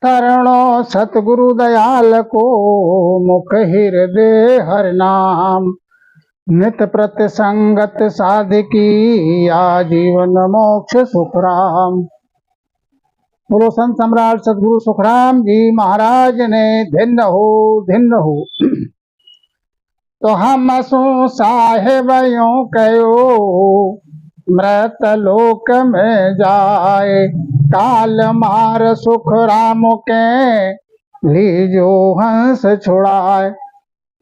तरणो सतगुरु दयाल को, मुख हृदय हर नाम। नित प्रत्यसंगत साधकी, आजीवन मोक्ष सुखराम। बोलो संत सम्राट सतगुरु सुखराम जी महाराज ने धिन्न हो। तो हम सो साहेब यूं कयो, मृत लोक में जाए। काल मार सुख राम के, लीजो हंस छुड़ाए।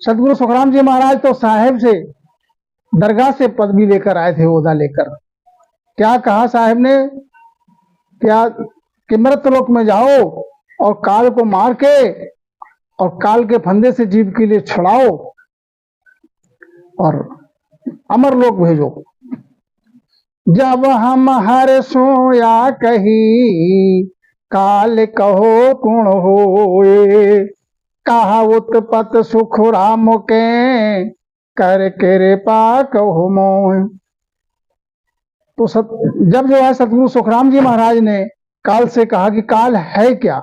सतगुरु सुखराम जी महाराज तो साहेब से दरगाह से पदवी लेकर आए थे, ओहदा लेकर। क्या कहा साहेब ने? क्या कि मृत लोक में जाओ और काल को मार के और काल के फंदे से जीव के लिए छुड़ाओ और अमर लोक भेजो। जब हम हर सोया कही, काल कहो कुण होए। कहा उत्पत सुख राम के, कर कृपा कहो मोह। तो जब जो है सतगुरु सुखराम जी महाराज ने काल से कहा कि काल है क्या,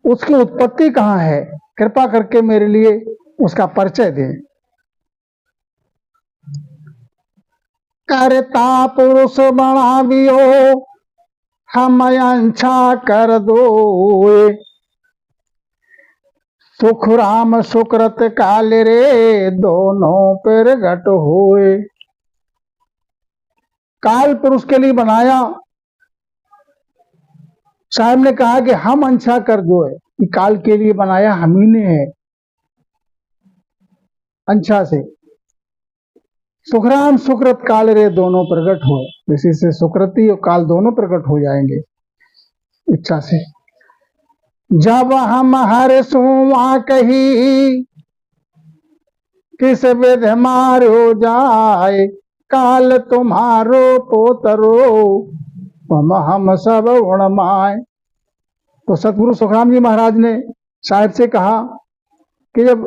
उसकी उत्पत्ति कहाँ है, कृपा करके मेरे लिए उसका परिचय दे। करता पुरुष बनावियो, हम अंछा कर दो। सुख राम सुकृत काल रे, दोनों प्रगट होए। काल पुरुष के लिए बनाया। साहब ने कहा कि हम अंछा कर दो, कि काल के लिए बनाया हम ही ने है, अंछा से। सुखराम सुकृत काल रे, दोनों प्रकट हुए। इसी से सुकृति और काल दोनों प्रकट हो जाएंगे इच्छा से। जब हम हर सुआ कही, किस विध मारो जाए। काल तुम्हारो पोतरो, हम सब उणमाए। तो सतगुरु सुखराम जी महाराज ने साहिब से कहा कि जब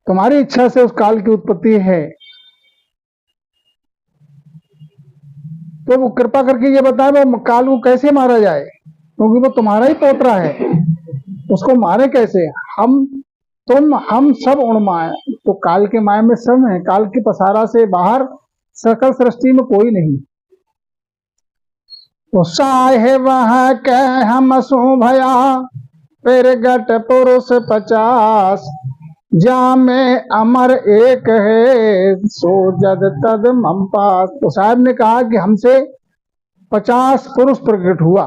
तुम्हारी इच्छा से उस काल की उत्पत्ति है, तो वो कृपा करके ये बताए वो काल को कैसे मारा जाए, क्योंकि वो तुम्हारा ही पोतरा है, उसको मारे कैसे। हम सब उणमाए। तो काल के माया में सब है, काल की पसारा से बाहर सकल सृष्टि में कोई नहीं। तो साहेब के हम सो भया, प्रगट पुरुष 50। जा में अमर एक है, सो जद तद मम पास। तो साहब ने कहा कि हमसे 50 पुरुष प्रकट हुआ,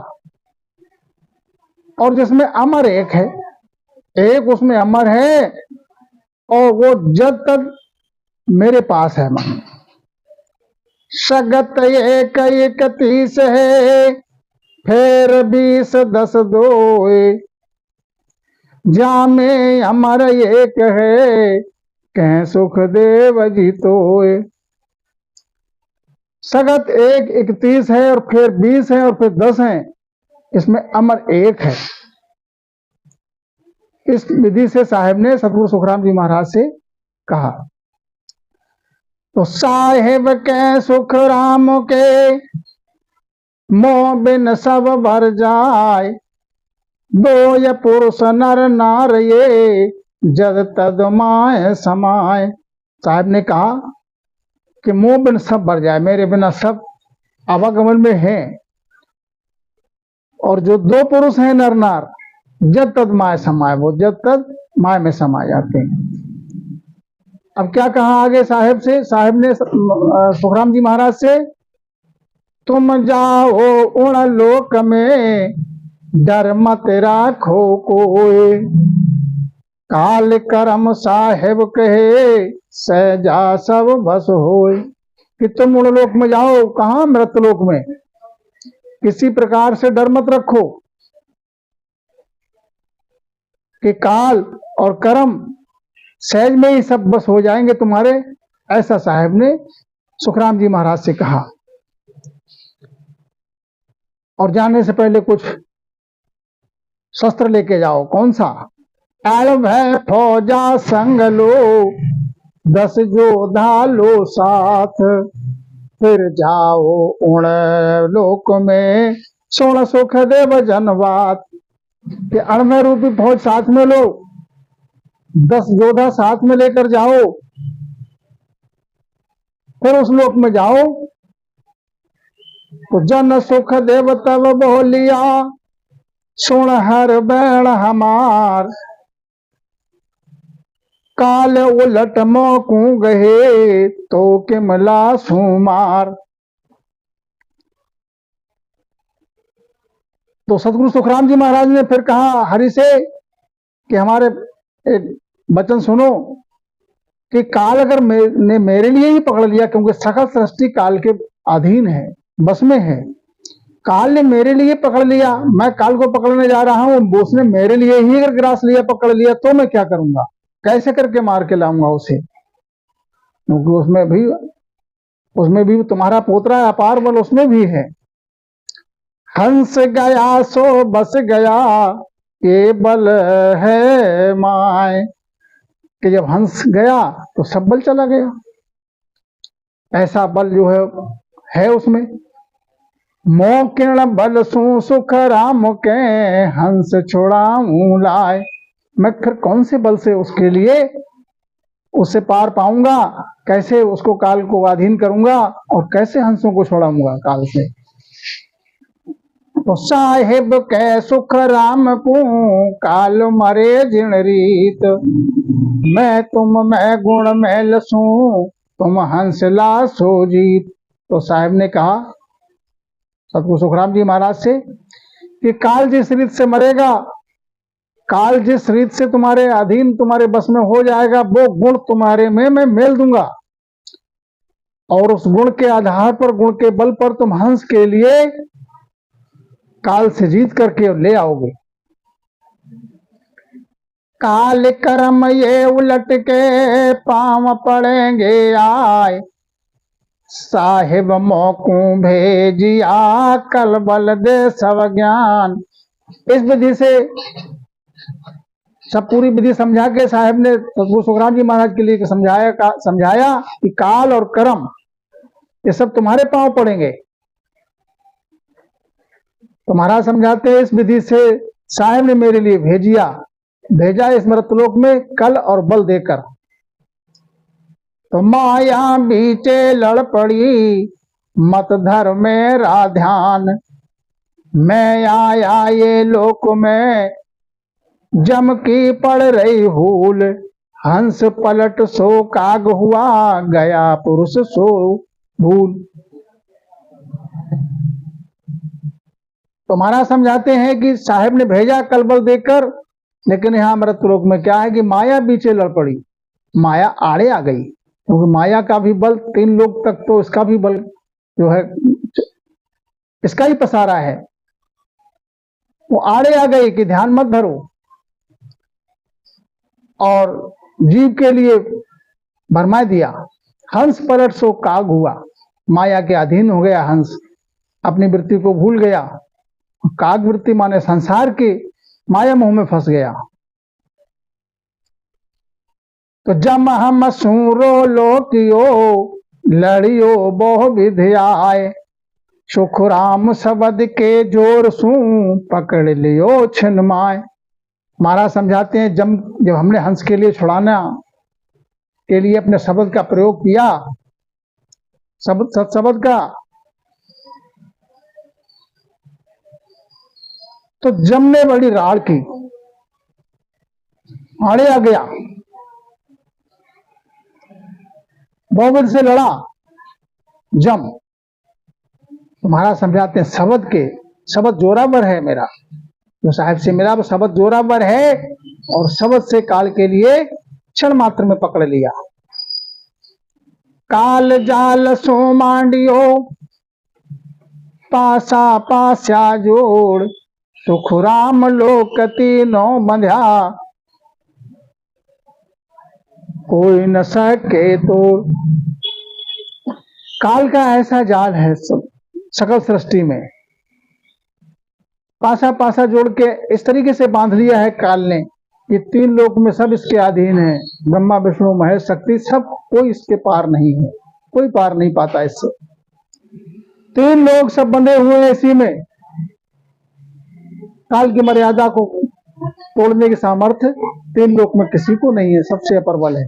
और जिसमें अमर एक है, एक उसमें अमर है, और वो जद तक मेरे पास है। मन सगत 1-31 है, फिर 20-10 दोए। जा में अमर एक है, कह सुख देव जी तोए। सगत 1-31 है, और फिर 20 है, और फिर 10 है, इसमें अमर एक है। इस विधि से साहेब ने सतगुरु सुखराम जी महाराज से कहा। तो साहेब के सुख राम के, मोह बिन सब भर जाए। दो ये पुरुष नर नार ये, जद तद माय समाय। साहब ने कहा कि मोह बिन सब भर जाए, मेरे बिना सब आवागमन में है। और जो दो पुरुष हैं नर नार, जद तद माय समाय, वो जब तक माय में समा जाते हैं। अब क्या कहा आगे साहेब से? साहेब ने सुखराम जी महाराज से, तुम जाओ उण लोक में, डर मत राखो कोई। काल करम साहेब कहे, सहजा सब बस होए। कि तुम उण लोक में जाओ। कहा? मृत लोक में। किसी प्रकार से डर मत रखो कि काल और कर्म सहज में ही सब बस हो जाएंगे तुम्हारे। ऐसा साहेब ने सुखराम जी महाराज से कहा। और जाने से पहले कुछ शस्त्र लेके जाओ। कौन सा? ताल भय फौजा संग लो, 10 जोधा लो साथ। फिर जाओ उण लोक में, सुण सुख देव जनवात। कि अणमय रूपी फौज साथ में लो, 10 योद्धा साथ में लेकर जाओ, फिर उस लोक में जाओ। तो जन सुख देव तब बोलिया, सुन हर बैण हमार, काल उलट मोकू गहे तो किमला सुमार। तो सतगुरु सुखराम जी महाराज ने फिर कहा हरि से कि हमारे एक वचन सुनो कि काल अगर ने मेरे लिए ही पकड़ लिया, क्योंकि सकल सृष्टि काल के अधीन है, बस में है, काल ने मेरे लिए पकड़ लिया, मैं काल को पकड़ने जा रहा हूं, उसने मेरे लिए ही अगर ग्रास लिया, पकड़ लिया, तो मैं क्या करूंगा, कैसे करके मार के लाऊंगा उसे, क्योंकि उसमें भी तुम्हारा पोतरा अपार बल उसमें भी है। हंस गया सो बस गया, ये बल है माय, कि जब हंस गया तो सब बल चला गया, ऐसा बल जो है उसमें। मोकिण बल सु सुख राम के, हंस छोड़ाऊं लाए। मैं फिर कौन से बल से उसके लिए उससे पार पाऊंगा, कैसे उसको काल को अधीन करूंगा और कैसे हंसों को छोड़ाऊंगा काल से। तो साहिब के सुख राम को, काल मरे जिण रीत, मैं गुण मैल सू, तुम हंसला सो जीत। तो साहिब ने कहा सतगुरु सुखराम जी महाराज से कि काल जिस रीत से मरेगा, काल जिस रीत से तुम्हारे अधीन तुम्हारे बस में हो जाएगा, वो गुण तुम्हारे में मैं मेल दूंगा, और उस गुण के आधार पर, गुण के बल पर तुम हंस के लिए काल से जीत करके ले आओगे। काल कर्म ये उलट के पांव पड़ेंगे आए, साहिब मौकू भेजिया कल बल दे सब ज्ञान। इस विधि से सब पूरी विधि समझा के साहिब ने सतगुरु सुखराम जी महाराज के लिए समझाया कि काल और कर्म ये सब तुम्हारे पांव पड़ेंगे। तो महाराज समझाते हैं इस विधि से साहिब ने मेरे लिए भेजा इस मृतलोक में कल और बल देकर। तो माया बीचे लड़ पड़ी, मत धर मेरा ध्यान, मैं आया ये लोक में जम की पड़ रही हूल, हंस पलट सो काग हुआ, गया पुरुष सो भूल। तो महाराज समझाते हैं कि साहिब ने भेजा कल बल देकर, लेकिन यहाँ मृतलोक में क्या है कि माया बीचे लड़ पड़ी, माया आड़े आ गई, क्योंकि माया का भी बल 3 लोग तक, तो इसका भी बल जो है इसका ही पसारा है, वो आड़े आ गई कि ध्यान मत धरो, और जीव के लिए भरमाए दिया। हंस पलट सो काग हुआ, माया के अधीन हो गया हंस, अपनी वृत्ति को भूल गया। काग वृत्ति माने संसार की माया मोह में फंस गया। तो जम हम सूरो लोकियो, लड़ियो बहु विधि आए, सुख राम शब्द के जोर सू, पकड़ लियो छिन माए। महाराज समझाते हैं जब हमने हंस के लिए छुड़ाना के लिए अपने शब्द का प्रयोग किया, शब्द का, तो जम ने बड़ी राड़ की, आड़े आ गया, बहुविध से लड़ा जम। तो महाराज समझाते हैं शब्द जोरावर है मेरा, जो साहिब से मिला वो शब्द जोरावर है, और शब्द से काल के लिए क्षण मात्र में पकड़ लिया। काल जाल सो मांडियो, पासा पास्या जोड़, सुख राम लोक तीनों बंध्या, कोई न सके तोड़। काल का ऐसा जाल है सकल सृष्टि में, पासा पासा जोड़ के इस तरीके से बांध लिया है काल ने, ये 3 लोक में सब इसके अधीन है, ब्रह्मा विष्णु महेश शक्ति सब, कोई इसके पार नहीं है, कोई पार नहीं पाता इससे। 3 लोग सब बंधे हुए हैं इसी में, काल की मर्यादा को तोड़ने की सामर्थ्य तीन लोक में किसी को नहीं है, सबसे अप्रबल है।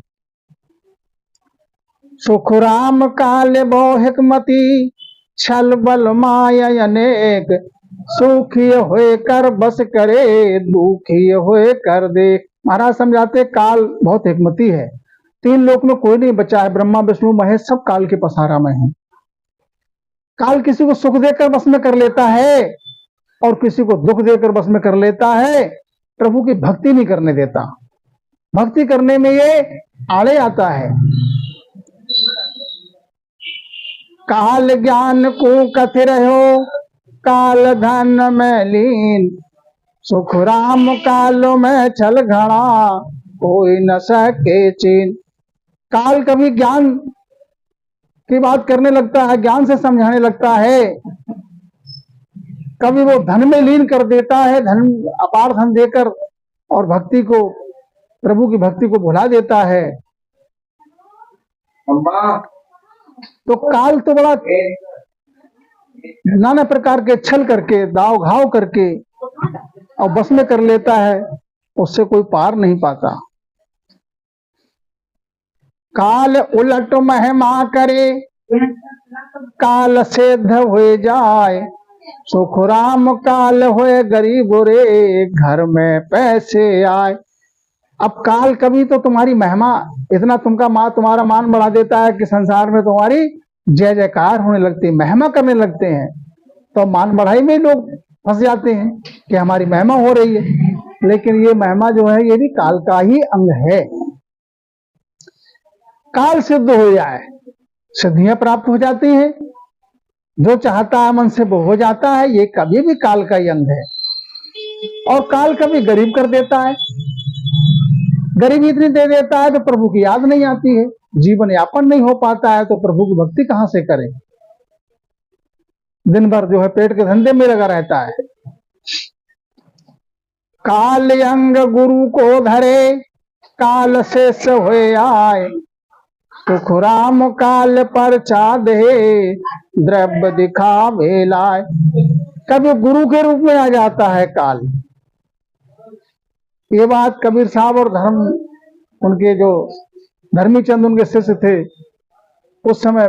सुख राम काल बहु हिकमती, छल बल माया अनेक, सुखी होए कर बस करे, दुखी होए कर देख। महाराज समझाते काल बहुत हिकमती है, तीन लोक में कोई नहीं बचा है, ब्रह्मा विष्णु महेश सब काल के पसारा में है। काल किसी को सुख देकर बस में कर लेता है और किसी को दुख देकर बस में कर लेता है, प्रभु की भक्ति नहीं करने देता। भक्ति करने में ये आड़े आता है। काल ज्ञान को कथिर हो, काल धन में लीन, सुख राम कालो में छल घड़ा, कोई न सके चीन। काल कभी ज्ञान की बात करने लगता है, ज्ञान से समझाने लगता है, कभी वो धन में लीन कर देता है, धन अपार धन देकर, और भक्ति को, प्रभु की भक्ति को भुला देता है। तो काल तो बड़ा नाना प्रकार के छल करके, दाव घाव करके और बस में कर लेता है, उससे कोई पार नहीं पाता। काल उलट महिमा करे, काल सिद्ध हो जाए, सुख राम काल होए गरीब रे, घर में पैसे आए। अब काल कभी तो तुम्हारी महिमा इतना तुम्हारा मान बढ़ा देता है कि संसार में तुम्हारी जय जयकार होने लगती है, महिमा करने लगते हैं। तो मान बढ़ाई में लोग फंस जाते हैं कि हमारी महिमा हो रही है, लेकिन ये महिमा जो है ये भी काल का ही अंग है। काल सिद्ध हो जाए, सिद्धियां प्राप्त हो जाती हैं, जो चाहता है मन से वो हो जाता है, ये कभी भी काल का ही अंग है। और काल कभी गरीब कर देता है, गरीबी इतनी दे देता है तो प्रभु की याद नहीं आती है, जीवन यापन नहीं हो पाता है, तो प्रभु की भक्ति कहां से करें। दिन भर जो है पेट के धंधे में लगा रहता है। काल अंग गुरु को धरे, काल शेष हुए आए, सुख राम काल पर दे, द्रव्य दिखावे लाए। कभी गुरु के रूप में आ जाता है काल। ये बात कबीर साहब और उनके जो धर्मी चंद उनके शिष्य थे, उस समय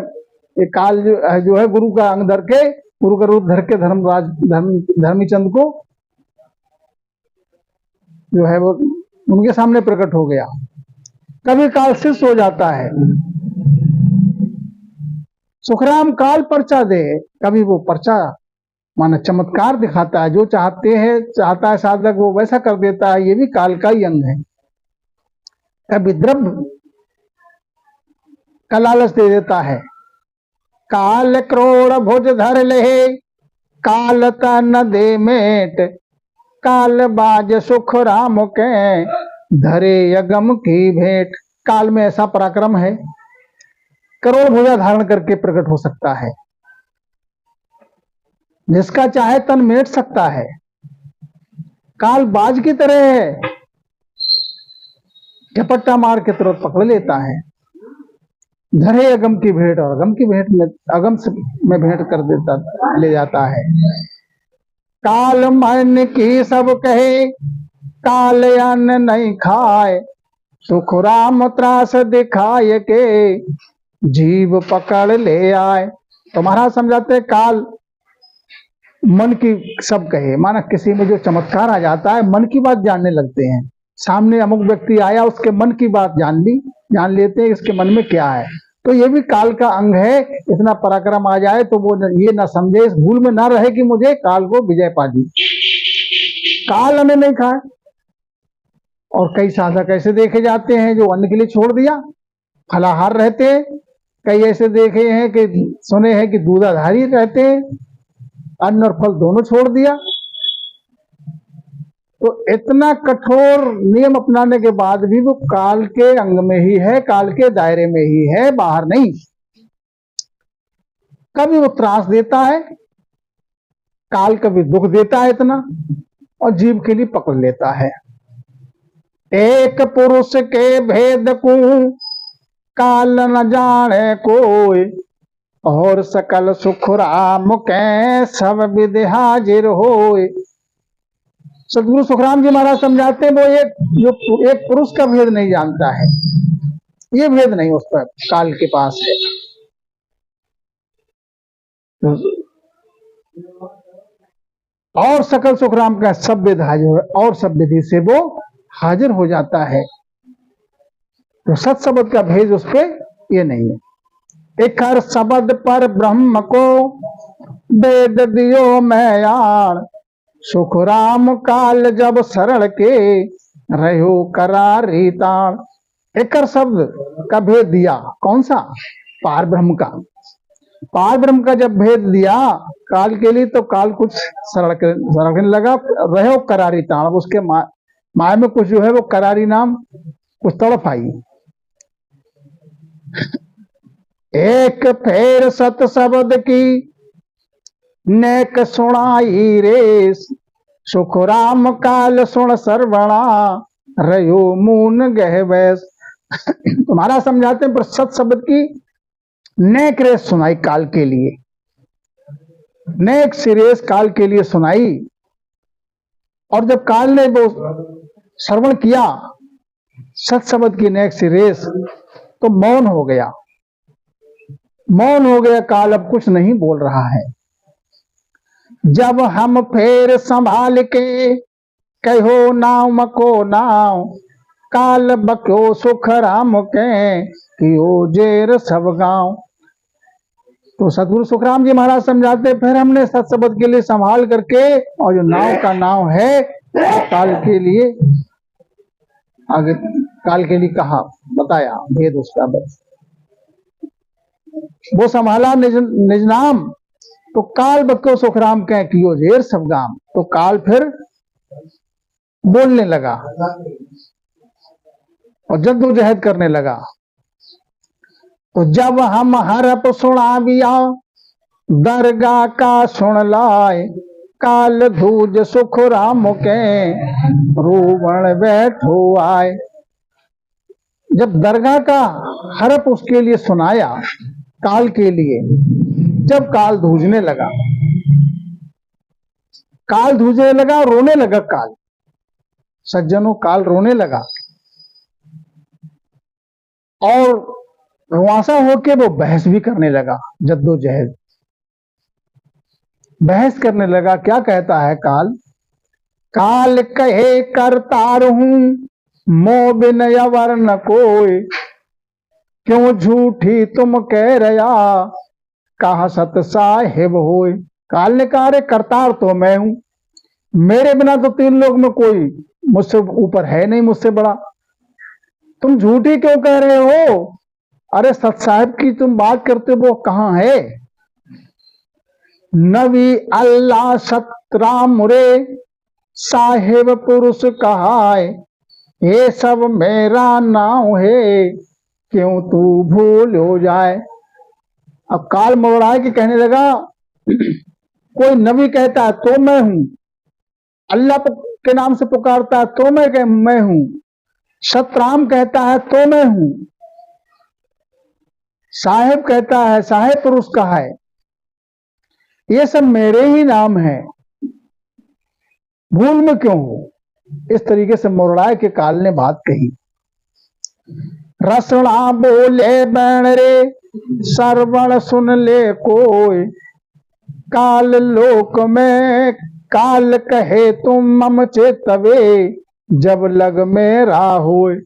ये काल जो है गुरु का अंग धर के, गुरु का रूप धर के धर्मी चंद को जो है वो उनके सामने प्रकट हो गया। कभी काल शिष्य हो जाता है। सुखराम काल पर्चा दे, कभी वो पर्चा माना चमत्कार दिखाता है, जो चाहता है साधक वो वैसा कर देता है, ये भी काल का ही अंग है। कभी द्रव्य का लालच दे देता है, काल क्रोड़ भुज धर ले, काल तन दे मेट, काल बाज सुख राम के, धरे यगम की भेंट। काल में ऐसा पराक्रम है, करोड़ भुजा धारण करके प्रकट हो सकता है, जिसका चाहे तन मेट सकता है। काल बाज की तरह है, झपट्टा मार के तुरंत पकड़ लेता है। धरे अगम की भेंट, और अगम की भेंट में अगम में भेंट कर देता, ले जाता है। काल मन की सब कहे, काल अन्न नहीं खाए, सुख राम त्रास दिखाए के, जीव पकड़ ले आए। तो महाराज समझाते काल मन की सब कहे, माना किसी में जो चमत्कार आ जाता है, मन की बात जानने लगते हैं। सामने अमुक व्यक्ति आया, उसके मन की बात जान लेते हैं इसके मन में क्या है। तो ये भी काल का अंग है। इतना पराक्रम आ जाए तो वो ये ना समझे, इस भूल में ना रहे कि मुझे काल को विजय पा दी। काल अन्न नहीं खाए। और कई साधक ऐसे देखे जाते हैं जो अन्न के लिए छोड़ दिया, फलाहार रहते हैं। कई ऐसे देखे हैं कि सुने हैं कि दूधाधारी रहते हैं, अन्न और फल दोनों छोड़ दिया। तो इतना कठोर नियम अपनाने के बाद भी वो काल के अंग में ही है, काल के दायरे में ही है, बाहर नहीं। कभी वो त्रास देता है काल, कभी दुख देता है इतना, और जीव के लिए पकड़ लेता है। एक पुरुष के भेद को काल न जाने कोई, और सकल सुख राम के सब विधि हाजिर होए। सदगुरु सुखराम जी महाराज समझाते हैं वो एक पुरुष का भेद नहीं जानता है, ये भेद नहीं उस पर काल के पास है। और सकल सुखराम का सब विध हाजिर है और सब विधि से वो हाजिर हो जाता है। तो सत शब्द का भेद उस पर ये नहीं है। एक हर शब्द पर ब्रह्म को वेद दियो मैं सुखराम काल जब शरण के रहो करारी ताण। एक शब्द का भेद दिया, कौन सा? पार ब्रह्म का। पार ब्रह्म का जब भेद दिया काल के लिए तो काल कुछ सड़कने लगा, रहो करारी ताण। उसके माया में कुछ जो है वो करारी नाम कुछ तड़प आई। एक फेर सत शब्द की नेक सुनाई रे सुखराम काल सुन सरवणा रयो मून गहवैस। तुम्हारा समझाते हैं पर सत शब्द की नेक रेस सुनाई काल के लिए, नेक सिरेस काल के लिए सुनाई। और जब काल ने वो श्रवण किया सत शब्द की नेक सिरेस तो मौन हो गया, मौन हो गया। काल अब कुछ नहीं बोल रहा है। जब हम फेर संभाल के कहो नाव मको नाव काल बक्यो सुखराम के कियो जेर सब गांव। तो सतगुरु सुखराम जी महाराज समझाते फिर हमने सत शब्द के लिए संभाल करके और जो नाव का नाव है काल के लिए आगे काल के लिए कहा बताया भेद उसका बस वो संभाला निज नाम। तो काल बक्को सुखराम कह कियो जेर सब गाम। तो काल फिर बोलने लगा और जद्दोजहद करने लगा। तो जब हम हरप सुनाविया दरगाह का सुन लाए काल धूज सुखराम के रोवण बैठो आए। जब दरगाह का हरप उसके लिए सुनाया काल के लिए, जब काल धूजने लगा, काल धूजने लगा, रोने लगा काल। सज्जनों काल रोने लगा और रुआसा होके वो बहस भी करने लगा, जद्दोजहद बहस करने लगा। क्या कहता है काल? काल कहे करतार हूं मोह बिन अवर न कोई क्यों झूठी तुम कह रया कहा सत साहेब होए। काल ने कहा रे करतार तो मैं हूं, मेरे बिना तो तीन लोग में कोई मुझसे ऊपर है नहीं, मुझसे बड़ा। तुम झूठी क्यों कह रहे हो? अरे सत साहिब की तुम बात करते हो, वो कहां है? नबी अल्लाह सतराम रे साहेब पुरुष कहाय ये सब मेरा नाम है क्यों तू भूल हो जाए। अब काल मोड़ा के कहने लगा कोई नबी कहता है तो मैं हूं, अल्लाह के नाम से पुकारता है तो मैं हूं, सतराम कहता है तो मैं हूं, साहेब कहता है साहेब पुरुष का है, ये सब मेरे ही नाम है, भूल में क्यों हो। इस तरीके से मोरड़ाए के काल ने बात कही। रसना बोले बैण रे सरवण सुन ले कोई काल लोक में काल कहे तुम मम चेतवे जब लग मेरा होए।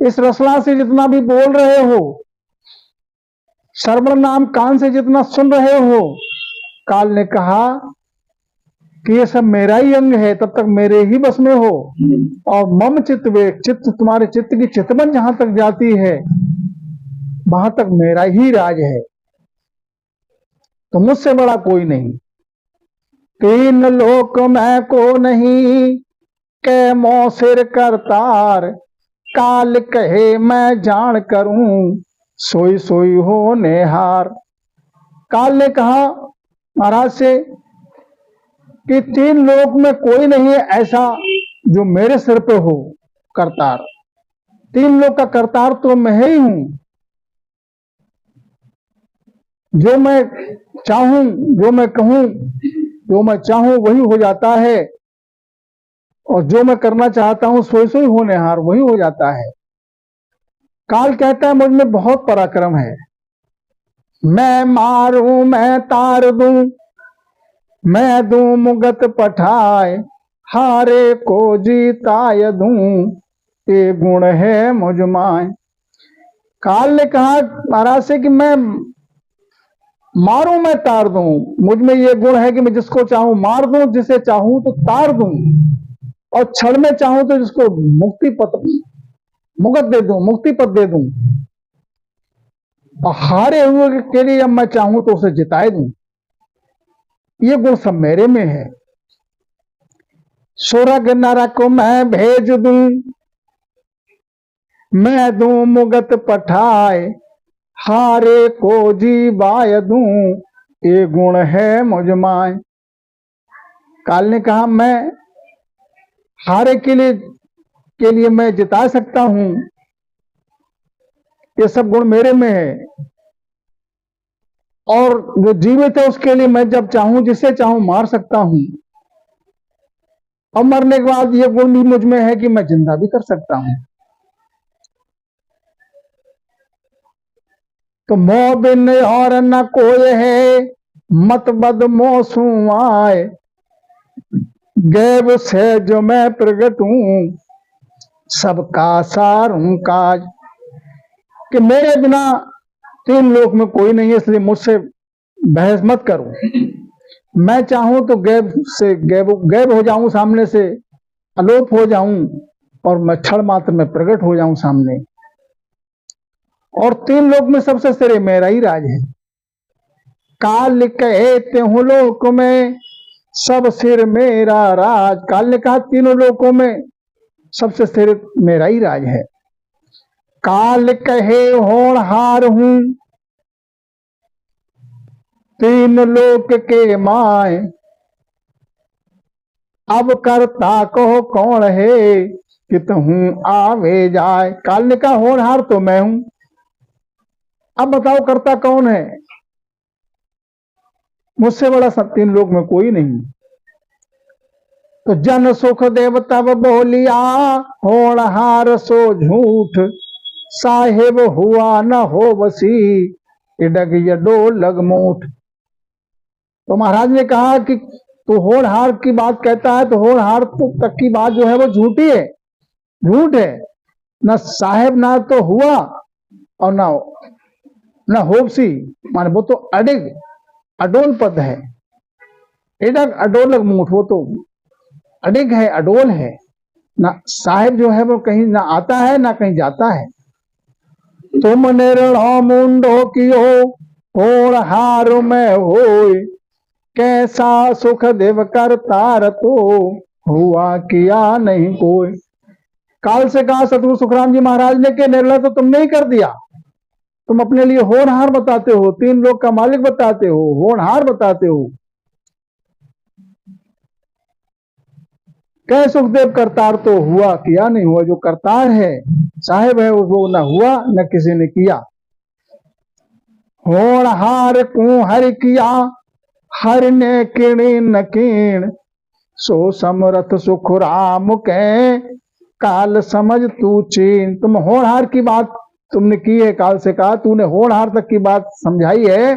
इस रसना से जितना भी बोल रहे हो, श्रवण नाम कान से जितना सुन रहे हो, काल ने कहा कि ये सब मेरा ही अंग है, तब तक मेरे ही बस में हो। और मम चित्तवे चित्त तुम्हारे चित्त की चितवन जहां तक जाती है वहां तक मेरा ही राज है, तो मुझसे बड़ा कोई नहीं। तीन लोक मैं को नहीं कै मौसिर करतार काल कहे मैं जान करूं सोई सोई हो नेहार। काल ने कहा महाराज से कि तीन लोक में कोई नहीं है ऐसा जो मेरे सिर पे हो करतार, तीन लोक का करतार तो मैं ही हूं। जो मैं चाहूं, जो मैं कहूं, जो मैं चाहूं वही हो जाता है। और जो मैं करना चाहता हूं सोई सोई होनहार वही हो जाता है। काल कहता है मुझ में बहुत पराक्रम है, मैं मारूं मैं तार दूं, मैं दूं मुगत पठाए, हारे को जीताय दूं, ये गुण है मुझ माय। काल ने कहा महाराज से कि मैं मारूं मैं तार दूं, मुझ में ये गुण है कि मैं जिसको चाहूं मार दूं, जिसे चाहूं तो तार दूं, और क्षण में चाहूं तो जिसको मुगत दे दूं, मुक्ति पद दे दूं, और हारे हुए के लिए अब मैं चाहूं तो उसे जिताए दूं। ये गुण सब मेरे में है। स्वर्ग नरक मैं भेज दूं, मैं दूं मुगत पठाए, हारे को जीवाय दूं, ये गुण है मुझ माय। काल ने कहा मैं हारे के लिए मैं जिता सकता हूं, ये सब गुण मेरे में है, और जो जीवित है उसके लिए मैं जब चाहूं जिसे चाहूं मार सकता हूं, और मरने के बाद ये गुण भी मुझ में है कि मैं जिंदा भी कर सकता हूं। तो मोह बिन और न कोई है, मत बद मोसू आए, गैब से जो मैं प्रगट हूं, सबका सार हूं काज। कि मेरे बिना तीन लोक में कोई नहीं है, इसलिए मुझसे बहस मत करो। मैं चाहूं तो गैब से गैब हो जाऊं, सामने से अलोप हो जाऊं, और मैं क्षण मात्र में प्रकट हो जाऊं सामने। और तीन लोक में सबसे सिरे मेरा ही राज है। काल कहते हूं लोक में सब सिर मेरा राज। काल ने कहा तीनों लोकों में सबसे सिर मेरा ही राज है। काल कहे होनहार हूं, तीन लोक के माय, अब करता कहो कौन है, कितहूं आवे जाए। काल ने कहा होनहार तो मैं हूं, अब बताओ करता कौन है। मुझसे बड़ा सब तीन लोक में कोई नहीं। तो जन सुख देव तब बोलिया, होनहार सो झूठ, साहेब हुआ न हो बसी, इडग यडो लग मूठ। तो महाराज ने कहा कि तू होनहार की बात कहता है, तो होनहार तक की बात जो है वो झूठी है, झूठ है। न साहेब ना तो हुआ, और ना होबसी, माने वो तो अडिग अडोल पद है। इडग अडोलग मूठ, वो तो अडिग है, अडोल है। ना साहेब जो है वो कहीं ना आता है ना कहीं जाता है। तुम निर्णय मुंडो कियो, होनहार में होय, कैसा सुख देव करतार तो, हुआ किया नहीं कोई। काल से कहा सतगुरु सुखराम जी महाराज ने कि निर्णय तो तुमने ही कर दिया, तुम अपने लिए होनहार बताते हो, तीन लोग का मालिक बताते हो, होनहार बताते हो। कह सुखदेव करतार तो, हुआ किया नहीं हुआ। जो करतार है, साहेब है, वो न हुआ न किसी ने किया। होनहार को हरि किया, हर ने किणी न कीण, सो समरथ सुख राम के, काल समझ तू चीन। तुम होनहार की बात तुमने की है, काल से कहा तूने होनहार तक की बात समझाई है,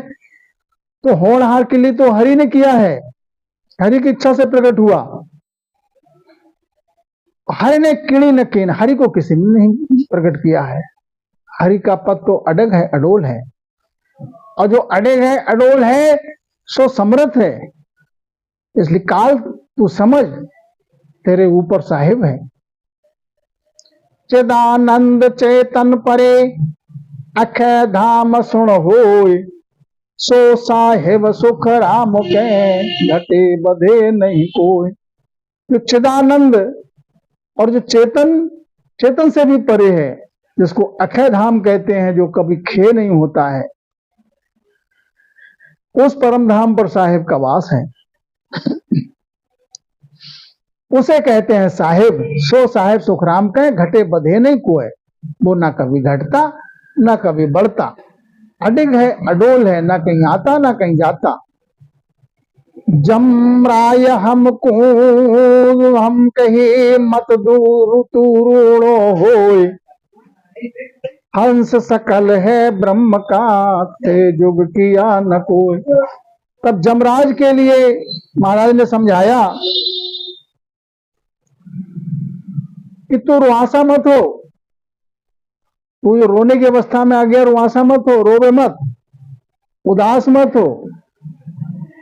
तो होनहार के लिए तो हरि ने किया है, हरि की इच्छा से प्रकट हुआ। हरि ने किणी न कीन, हरि को किसी ने नहीं प्रकट किया है। हरि का पद तो अडग है, अडोल है, और जो अडग है अडोल है सो समर्थ है। इसलिए काल तू समझ, तेरे ऊपर साहिब है। चिदानंद चेतन परे, अखय धाम सुन होय, सो साहेब सुख राम के, घटे बधे नहीं कोई। जो चिदानंद और जो चेतन से भी परे है, जिसको अक्षय धाम कहते हैं, जो कभी क्षय नहीं होता है, उस परम धाम पर साहेब का वास है। उसे कहते हैं साहेब। सो साहेब सुखराम कहे, घटे बधे नहीं कोय। वो ना कभी घटता ना कभी बढ़ता, अडिग है, अडोल है, ना कहीं आता ना कहीं जाता। जमराय हमको हम कहे मत दूर तू रूड़ो होय, हंस सकल है ब्रह्म का ते जुग किया न कोई। तब जमराज के लिए महाराज ने समझाया कि तू रुआसा मत हो, तू ये रोने की अवस्था में आ गया, रुआसा मत हो, रोवे मत, उदास मत हो।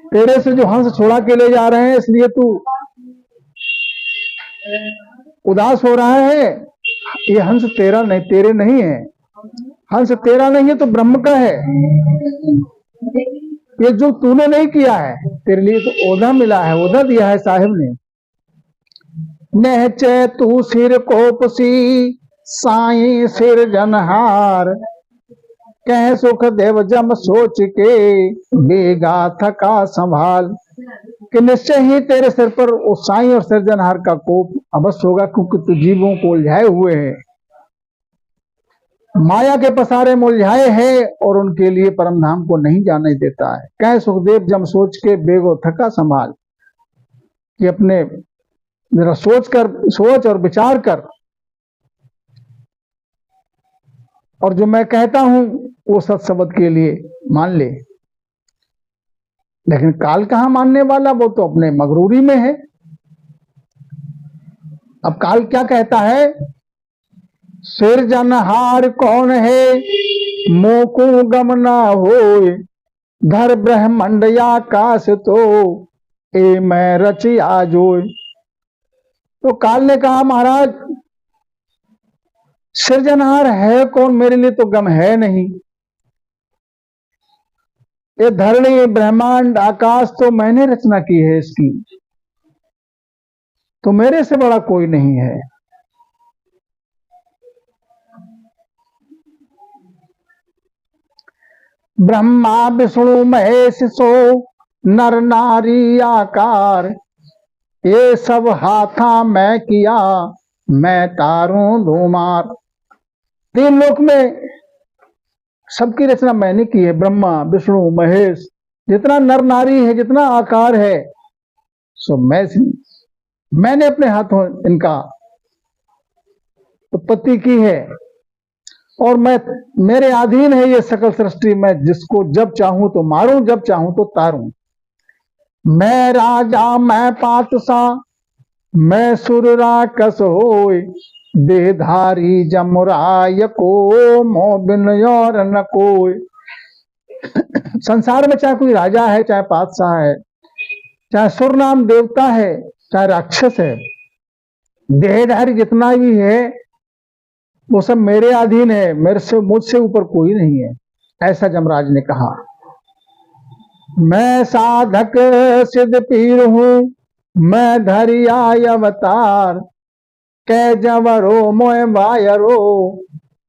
तेरे से जो हंस छुड़ा के ले जा रहे हैं इसलिए तू उदास हो रहा है। ये हंस तेरा नहीं, तेरे नहीं है, हंस तेरा नहीं है तो ब्रह्म का है। ये जो तूने नहीं किया है, तेरे लिए तो ओधा मिला है, ओधा दिया है साहिब ने। नहचे तू सिर कोपसी साई सिर जनहार, कह सुख देव जम सोच के बेगा थका संभाल। कि निश्चय ही तेरे सिर पर उस साई और सिरजनहार का कोप अवश्य होगा, क्योंकि तू जीवों को उलझाए हुए है, माया के पसारे में उलझाए है और उनके लिए परम धाम को नहीं जाने देता है। कह सुखदेव जम सोच के बेगो थका संभाल, कि अपने जरा सोच और विचार कर, और जो मैं कहता हूं वो सत शब्द के लिए मान ले। लेकिन काल कहां मानने वाला, वो तो अपने मगरूरी में है। अब काल क्या कहता है, सिरजनहार कौन है मोको गम ना होय, धर ब्रह्मंड आकाश तो ए मैं रचिया जोय। तो काल ने कहा महाराज सिरजनहार है कौन, मेरे लिए तो गम है नहीं। ये धरणी ब्रह्मांड आकाश तो मैंने रचना की है इसकी, तो मेरे से बड़ा कोई नहीं है। ब्रह्मा विष्णु महेश सो नर नारी आकार, ये सब हाथा मैं किया मैं तारूं धूमार। तीन लोक में सबकी रचना मैंने की है, ब्रह्मा विष्णु महेश, जितना नर नारी है, जितना आकार है, सो मैंने अपने हाथों इनका उत्पत्ति की है, और मेरे अधीन है ये सकल सृष्टि। मैं जिसको जब चाहूं तो मारूं, जब चाहूं तो तारूं। मैं राजा मैं पातशाह मैं सुर राकस होय, देहधारी जमराय को मोह बिन और न कोय। संसार में चाहे कोई राजा है, चाहे पातशाह है, चाहे सुर नाम देवता है, चाहे राक्षस है, देहधारी जितना भी है वो सब मेरे अधीन है, मुझसे ऊपर कोई नहीं है, ऐसा जमराज ने कहा। मैं साधक सिद्ध पीर हूं मैं धरिया अवतार, कै जवरो मोय बायरो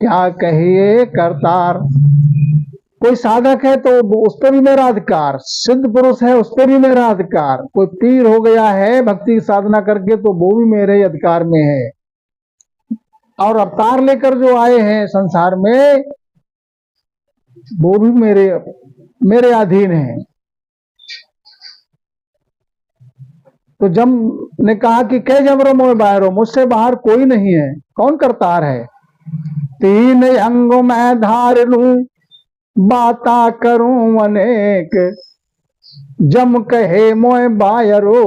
क्या कहिए करतार। कोई साधक है तो उस पर भी मेरा अधिकार, सिद्ध पुरुष है उस पर भी मेरा अधिकार, कोई पीर हो गया है भक्ति साधना करके तो वो भी मेरे अधिकार में है, और अवतार लेकर जो आए हैं संसार में वो भी मेरे अधीन है। तो जम ने कहा कि कै जबरो मोह बाहरो, मुझसे बाहर कोई नहीं है, कौन करतार है। तीन अंगों में धार लूं बाता करूं अनेक, जम कहे मोह बायरो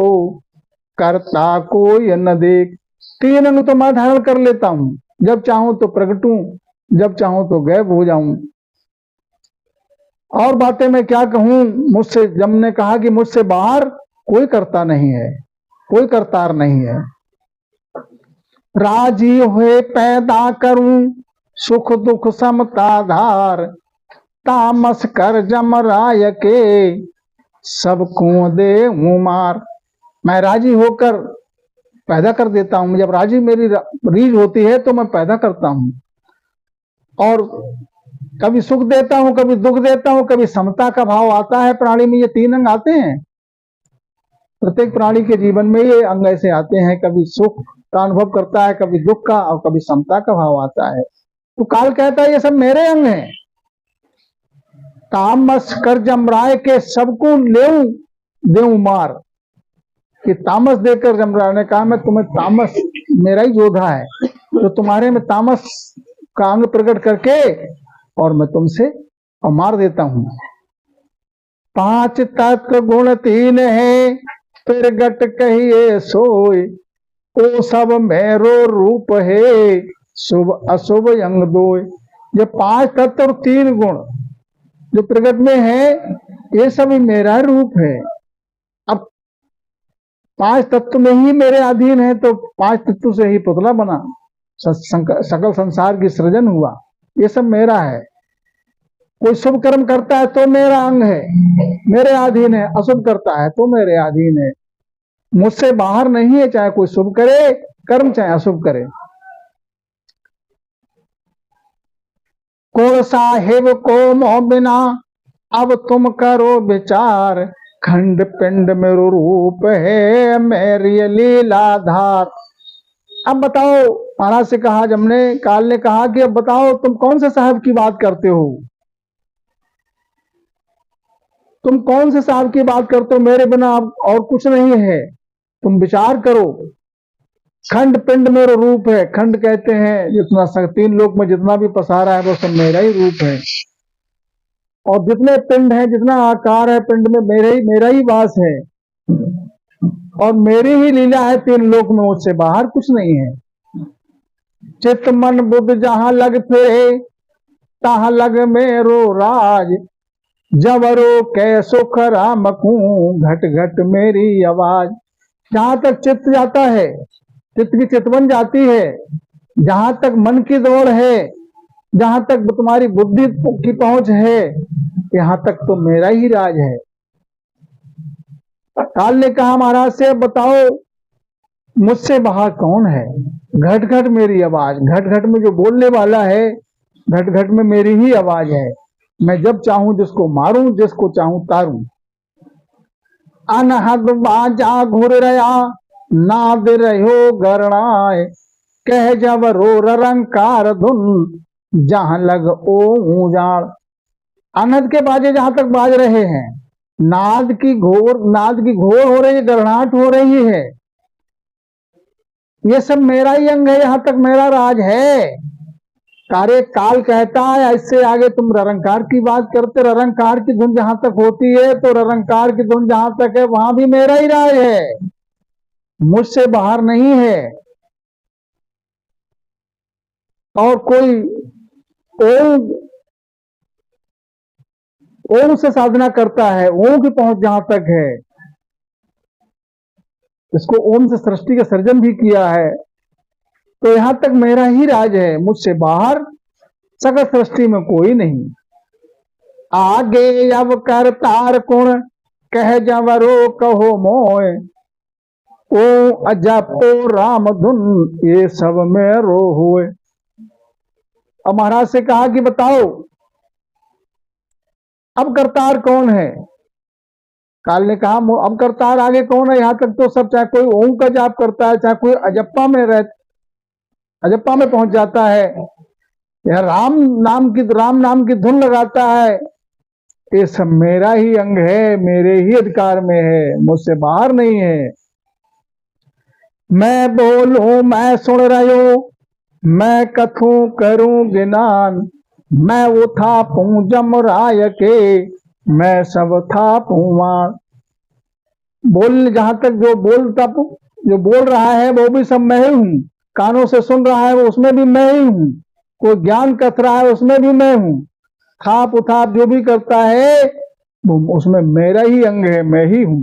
करता कोई न देख। तीन अंग तो मैं धारण कर लेता हूं, जब चाहूं तो प्रगटूं, जब चाहूं तो गायब हो जाऊं। और बातें मैं क्या कहूं, मुझसे जम ने कहा कि मुझसे बाहर कोई करता नहीं है, कोई करतार नहीं है। राजी हुए पैदा करूं सुख दुख समता धार, तामस कर जमराय के सबको दे मार। मैं राजी होकर पैदा कर देता हूं, जब राजी मेरी रीझ होती है तो मैं पैदा करता हूं, और कभी सुख देता हूं कभी दुख देता हूं, कभी समता का भाव आता है प्राणी में। ये तीन अंग आते हैं प्रत्येक प्राणी के जीवन में, ये अंग ऐसे आते हैं, कभी सुख का अनुभव करता है, कभी दुख का, और कभी समता का भाव आता है। तो काल कहता है ये सब मेरे अंग हैं। तामस कर जमराय के सबको लेऊं, देऊं मार, कि तामस देकर जमराज ने कहा मैं तुम्हें तामस, मेरा ही योद्धा है तो तुम्हारे में तामस का अंग प्रकट करके और मैं तुमसे और मार देता हूं। 5 तत्व गुण 3 है फिर गट कहिए सोई, ओ सब मेरो रूप है शुभ अशुभ अंग दोय। ये 5 तत्व और 3 गुण जो प्रकट में है ये सब मेरा रूप है। अब 5 तत्व में ही मेरे अधीन है तो 5 तत्व से ही पुतला बना, सकल संसार की सृजन हुआ, ये सब मेरा है। कोई शुभ कर्म करता है तो मेरा अंग है, मेरे अधीन है, अशुभ करता है तो मेरे अधीन है, मुझसे बाहर नहीं है। चाहे कोई शुभ करे कर्म चाहे अशुभ करे। कोण साहिब को मोह बिना अब तुम करो विचार, खंड पिंड मेरो रूप है मेरी लीलाधार। अब बताओ, महाराज से कहा जमने काल ने कहा कि अब बताओ तुम कौन से साहब की बात करते हो, तुम कौन से साहब की बात करते हो, मेरे बिना अब और कुछ नहीं है, तुम विचार करो। खंड पिंड मेरा रूप है, खंड कहते हैं जितना 3 लोक में जितना भी पसारा है वो सब मेरा ही रूप है, और जितने पिंड है जितना आकार है पिंड में मेरा ही वास है, और मेरी ही लीला है 3 लोक में, मुझसे बाहर कुछ नहीं है। चित्त मन बुद्ध जहां लग फिरे तहां लग मेरो राज, जबरो कै सुख राम को घट घट मेरी आवाज। जहां तक चित्त जाता है चित्त की चितवन जाती है, जहां तक मन की दौड़ है, जहां तक तुम्हारी बुद्धि की पहुंच है, यहां तक तो मेरा ही राज है। काल ने कहा महाराज से बताओ मुझसे बाहर कौन है। घट घट मेरी आवाज, घट घट में जो बोलने वाला है, घट घट में मेरी ही आवाज है। मैं जब चाहूं जिसको मारूं, जिसको चाहूं तारूं। अनहद बाजा घुर रहा नाद रहो गरणाए, कह जब रो रंकार धुन जहां लग ओ जाड़। अनहद के बाजे जहां तक बाज रहे हैं, नाद की घोर हो रही है, गरणाहट हो रही है, ये सब मेरा ही अंग है, यहां तक मेरा राज है। कार्य काल कहता है इससे आगे तुम ररंकार की बात करते, ररंकार की धुन जहां तक होती है तो ररंकार की धुन जहां तक है वहां भी मेरा ही राज है, मुझसे बाहर नहीं है। और कोई ओम से साधना करता है, ओम की पहुंच जहां तक है, इसको ओम से सृष्टि का सर्जन भी किया है, तो यहां तक मेरा ही राज है, मुझसे बाहर सकल सृष्टि में कोई नहीं। आगे अब कर तार कुण कह जवरो कहो मोय, ओ अजपो राम धुन ये सब मेरो होए। अब महाराज से कहा कि बताओ अब करतार कौन है। काल ने कहा अब करतार आगे कौन है। यहां तक तो सब, चाहे कोई ओम का जाप करता है, चाहे कोई अजप्पा में पहुंच जाता है, या राम नाम की धुन लगाता है, ये सब मेरा ही अंग है, मेरे ही अधिकार में है, मुझसे बाहर नहीं है। मैं बोलूं मैं सुन रहो, मैं कथू करूं गिनान, मैं वो था पू जमराय के, मैं सब था पुमान। बोल जहां तक जो बोल रहा है वो भी सब मैं ही हूं, कानों से सुन रहा है वो उसमें भी मैं ही हूं, कोई ज्ञान कथ रहा है उसमें भी मैं हूं, थाप उथाप जो भी करता है वो उसमें मेरा ही अंग है, मैं ही हूं।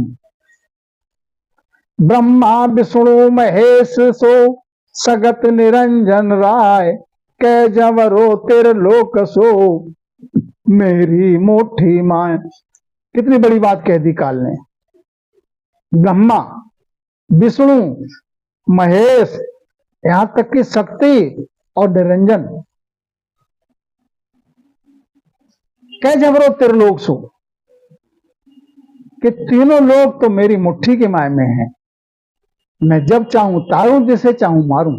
ब्रह्मा विष्णु महेश सो सगत निरंजन राय, कै जवरो तेरे लोक सो मेरी मोठी माए। कितनी बड़ी बात कह दी काल ने। ब्रह्मा विष्णु महेश यहां तक की शक्ति और निरंजन, कै जवरो तेरे लोक सो, कि तीनों लोग तो मेरी मुट्ठी के माय में हैं, मैं जब चाहूं तारूं, जिसे चाहूं मारूं।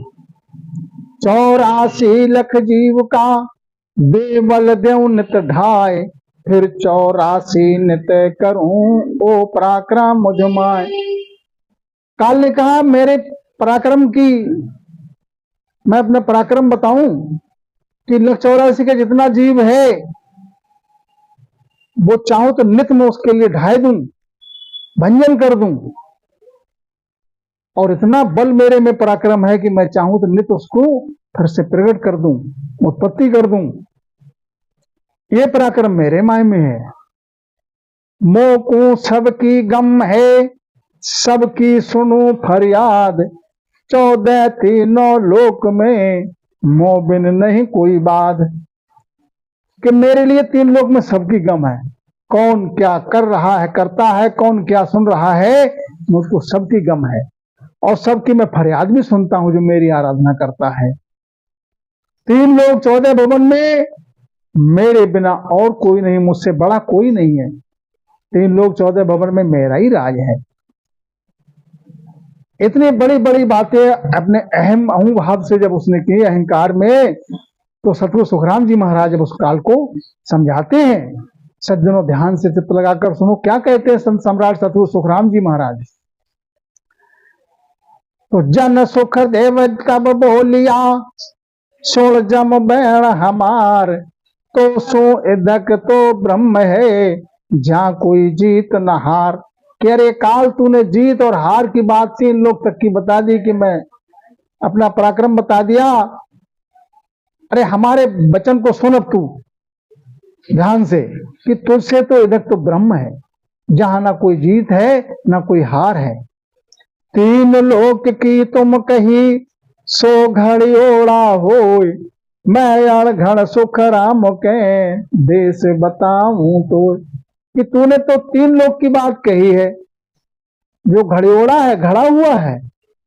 84 लाख जीव का देवल देव नित ढाए, फिर 84 नित करूं ओ पराक्रम मुझ माय। काल ने कहा मेरे पराक्रम की मैं अपना पराक्रम बताऊं कि 184 का जितना जीव है वो चाहूं तो नित में उसके लिए ढाई दूं, भंजन कर दूं, और इतना बल मेरे में पराक्रम है कि मैं चाहूं तो नित उसको फिर से प्रकट कर दूं, उत्पत्ति कर दूं। ये पराक्रम मेरे माय में है। मोकू सबकी गम है, सबकी सुनू फरियाद, 14 तीनों लोक में मोह बिन नहीं कोई बात। कि मेरे लिए 3 लोक में सबकी गम है, कौन क्या कर रहा है करता है, कौन क्या सुन रहा है, मुझको सबकी गम है। और सबकी मैं फरियाद भी सुनता हूं जो मेरी आराधना करता है। 3 लोग 14 भवन में मेरे बिना और कोई नहीं, मुझसे बड़ा कोई नहीं है। 3 लोग 14 भवन में मेरा ही राज है। इतनी बड़ी बड़ी बातें अपने अहम अहू भाव से जब उसने की अहंकार में, तो सतगुरु सुखराम जी महाराज जब उस काल को समझाते हैं, सज्जनों ध्यान से चित्त लगाकर सुनो क्या कहते हैं संत सम्राट सतगुरु सुखराम जी महाराज। तो जन सुख देव कब बोलिया, सोल जम बैण हमार, तो सो इदक तो ब्रह्म है, जहां कोई जीत न हार। कह रे काल तूने जीत और हार की बात 3 लोग तक की बता दी कि मैं अपना पराक्रम बता दिया। अरे हमारे वचन को सुन अब तू ध्यान से कि तुझसे तो इदक तो ब्रह्म है, जहां ना कोई जीत है ना कोई हार है। 3 लोक की तुम कही, सो घड़ी ओड़ा होय, मैं अड़घड़ सुख राम के देश बताऊं तो। कि तूने तो 3 लोक की बात कही है, जो घड़ियोड़ा है, घड़ा हुआ है,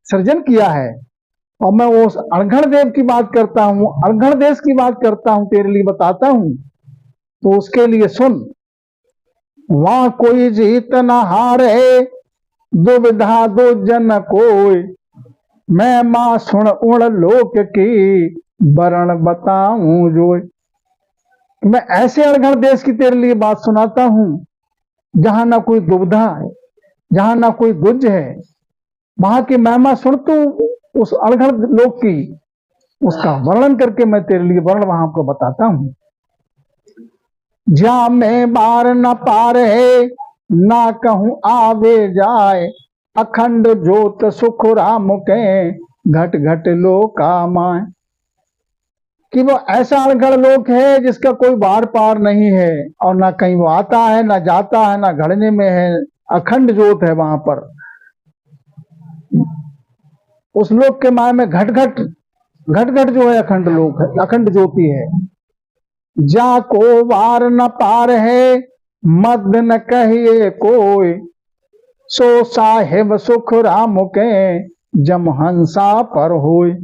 सृजन किया है, और मैं उस अड़घड़ देव की बात करता हूं, अड़घड़ देश की बात करता हूं, तेरे लिए बताता हूं। तो उसके लिए सुन, वहां कोई जीत ना हार है, दुविधा दो जन कोई, मैं मां सुन उण लोक की वरण बताऊं जो। मैं ऐसे अड़घड़ देश की तेरे लिए बात सुनाता हूं जहां ना कोई दुविधा है, जहां ना कोई गुज है। वहां की महिमा सुन तू, उस अड़घड़ लोक की उसका वर्णन करके मैं तेरे लिए वर्ण वहां को बताता हूं। जहां में बार न पार है, ना कहूं आवे जाए, अखंड ज्योत सुख राम के घट घट लोका माय। कि वो ऐसा अड़घड़ लोक है जिसका कोई बार पार नहीं है, और ना कहीं वो आता है ना जाता है ना घड़ने में है, अखंड ज्योत है वहां पर। उस लोक के माय में घट घट जो है अखंड लोक है, अखंड ज्योति है। जा को वार न पार है, मद न कहिए कोई, सो साहेब सुख राम के जम हंसा पर होय।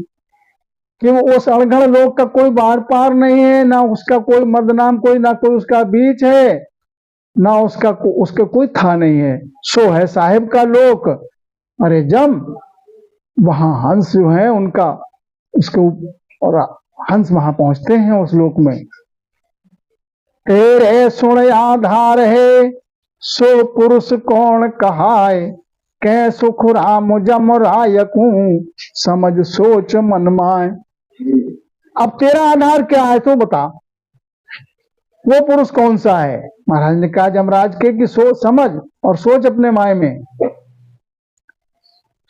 कि वो उस अड़घड़ लोक का कोई बार पार नहीं है, ना उसका कोई मद नाम कोई, ना कोई उसका बीच है, ना उसका कोई था नहीं है। सो है साहेब का लोक। अरे जम वहां हंस जो है उनका उसके और हंस वहां पहुंचते हैं उस लोक में। तेरे सुन आधार है, सो पुरुष कौन कहाय, कै सुख राम जम रायकू, समझ सोच मन माय। अब तेरा आधार क्या है तो बता, वो पुरुष कौन सा है। महाराज ने कहा जमराज के कि सोच समझ और सोच अपने माय में।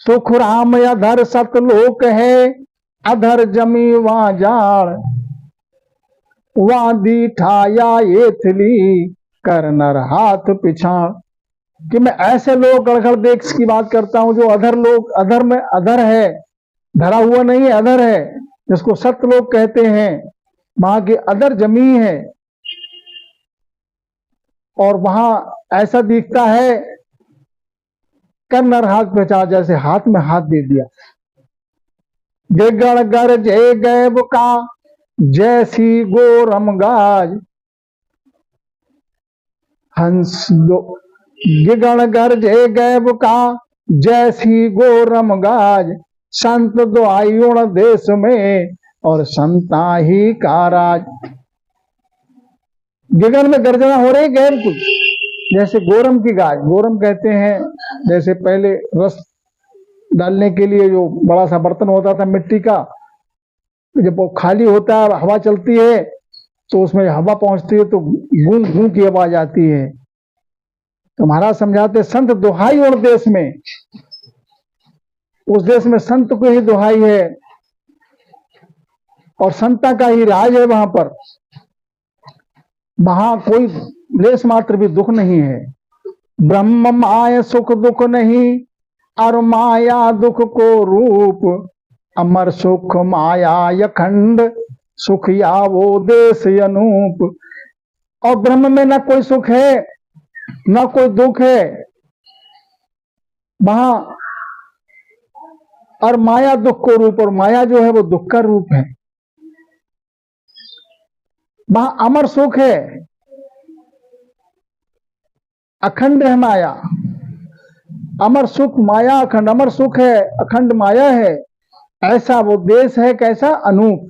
सुख राम अधर सतलोक है, अधर जमी वहां जाड़, वहां दीठाया ये थली, कर नर हाथ पिछाड़। कि मैं ऐसे लोग अड़घड़ देश की बात करता हूं जो अधर लोग, अधर में अधर है, धरा हुआ नहीं है, अधर है, जिसको सत्य लोग कहते हैं। वहां की अधर जमी है, और वहां ऐसा दिखता है कर नर हाथ पहचा, जैसे हाथ में हाथ दे दिया। गिगड़ गर जय गैब का, जैसी गोरम गाज, हंस दो गिगड़ गर जय गैब का, जैसी गोरम गाज, संत दुआयुण देश में और संता ही का राज। गगन में गर्जना हो रही गैर कुछ, जैसे गोरम की गाज, गोरम कहते हैं जैसे पहले रस डालने के लिए जो बड़ा सा बर्तन होता था मिट्टी का, जब वो खाली होता है हवा चलती है तो उसमें हवा पहुंचती है तो गूंग गूंग की आवाज आती है। तो महाराज समझाते संत दुहाई और देश में, उस देश में संत को ही दुहाई है और संता का ही राज है वहां पर, वहां कोई लेश मात्र भी दुख नहीं है। ब्रह्म माया सुख दुख नहीं, और माया दुख को रूप, अमर सुख माया अखंड, सुख या वो देश अनूप। और ब्रह्म में न कोई सुख है न कोई दुख है वहां, और माया दुख को रूप, और माया जो है वो दुख का रूप है। वहां अमर सुख है, अखंड है माया, अमर सुख माया अखंड, अमर सुख है अखंड माया है, ऐसा वो देश है कैसा अनूप।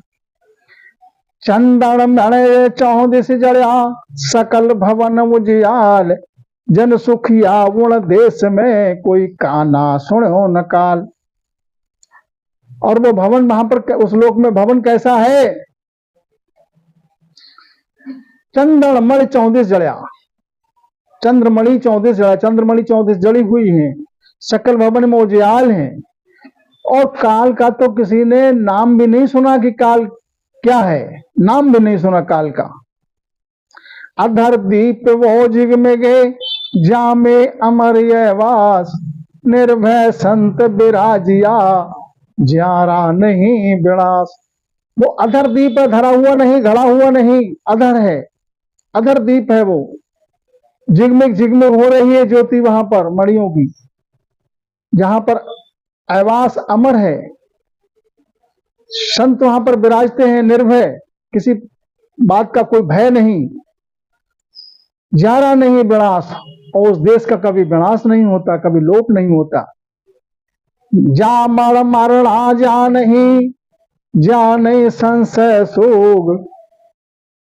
चंदन मणे चौदिस जड़िया, सकल भवन उजियाल, जन सुखिया गुण देश में, कोई काना सुनो न काल। और वो भवन वहां पर उस लोक में भवन कैसा है, चंदन मणि 34 जड़िया, चंद्रमणि 34 जड़ा, चंद्रमणि 34 जड़ी हुई है, सकल भवन में उजियाल है। और काल का तो किसी ने नाम भी नहीं सुना कि काल क्या है, नाम भी नहीं सुना काल का। अधर दीप वो जिग में गए, जामे अमर ये वास, निर्भय संत विराजिया, ज्यारा नहीं विनाश। वो अधर दीप है, धरा हुआ नहीं, घड़ा हुआ नहीं, अधर है, अधर दीप है वो, झिगमिग हो रही है ज्योति वहां पर मणियों की, जहां पर आवास अमर है। संत वहां पर विराजते हैं निर्भय, किसी बात का कोई भय नहीं, जारा नहीं विनाश, और उस देश का कभी विनाश नहीं होता, कभी लोप नहीं होता। जा मर मरणा जा नहीं, जा नहीं संशय सोग,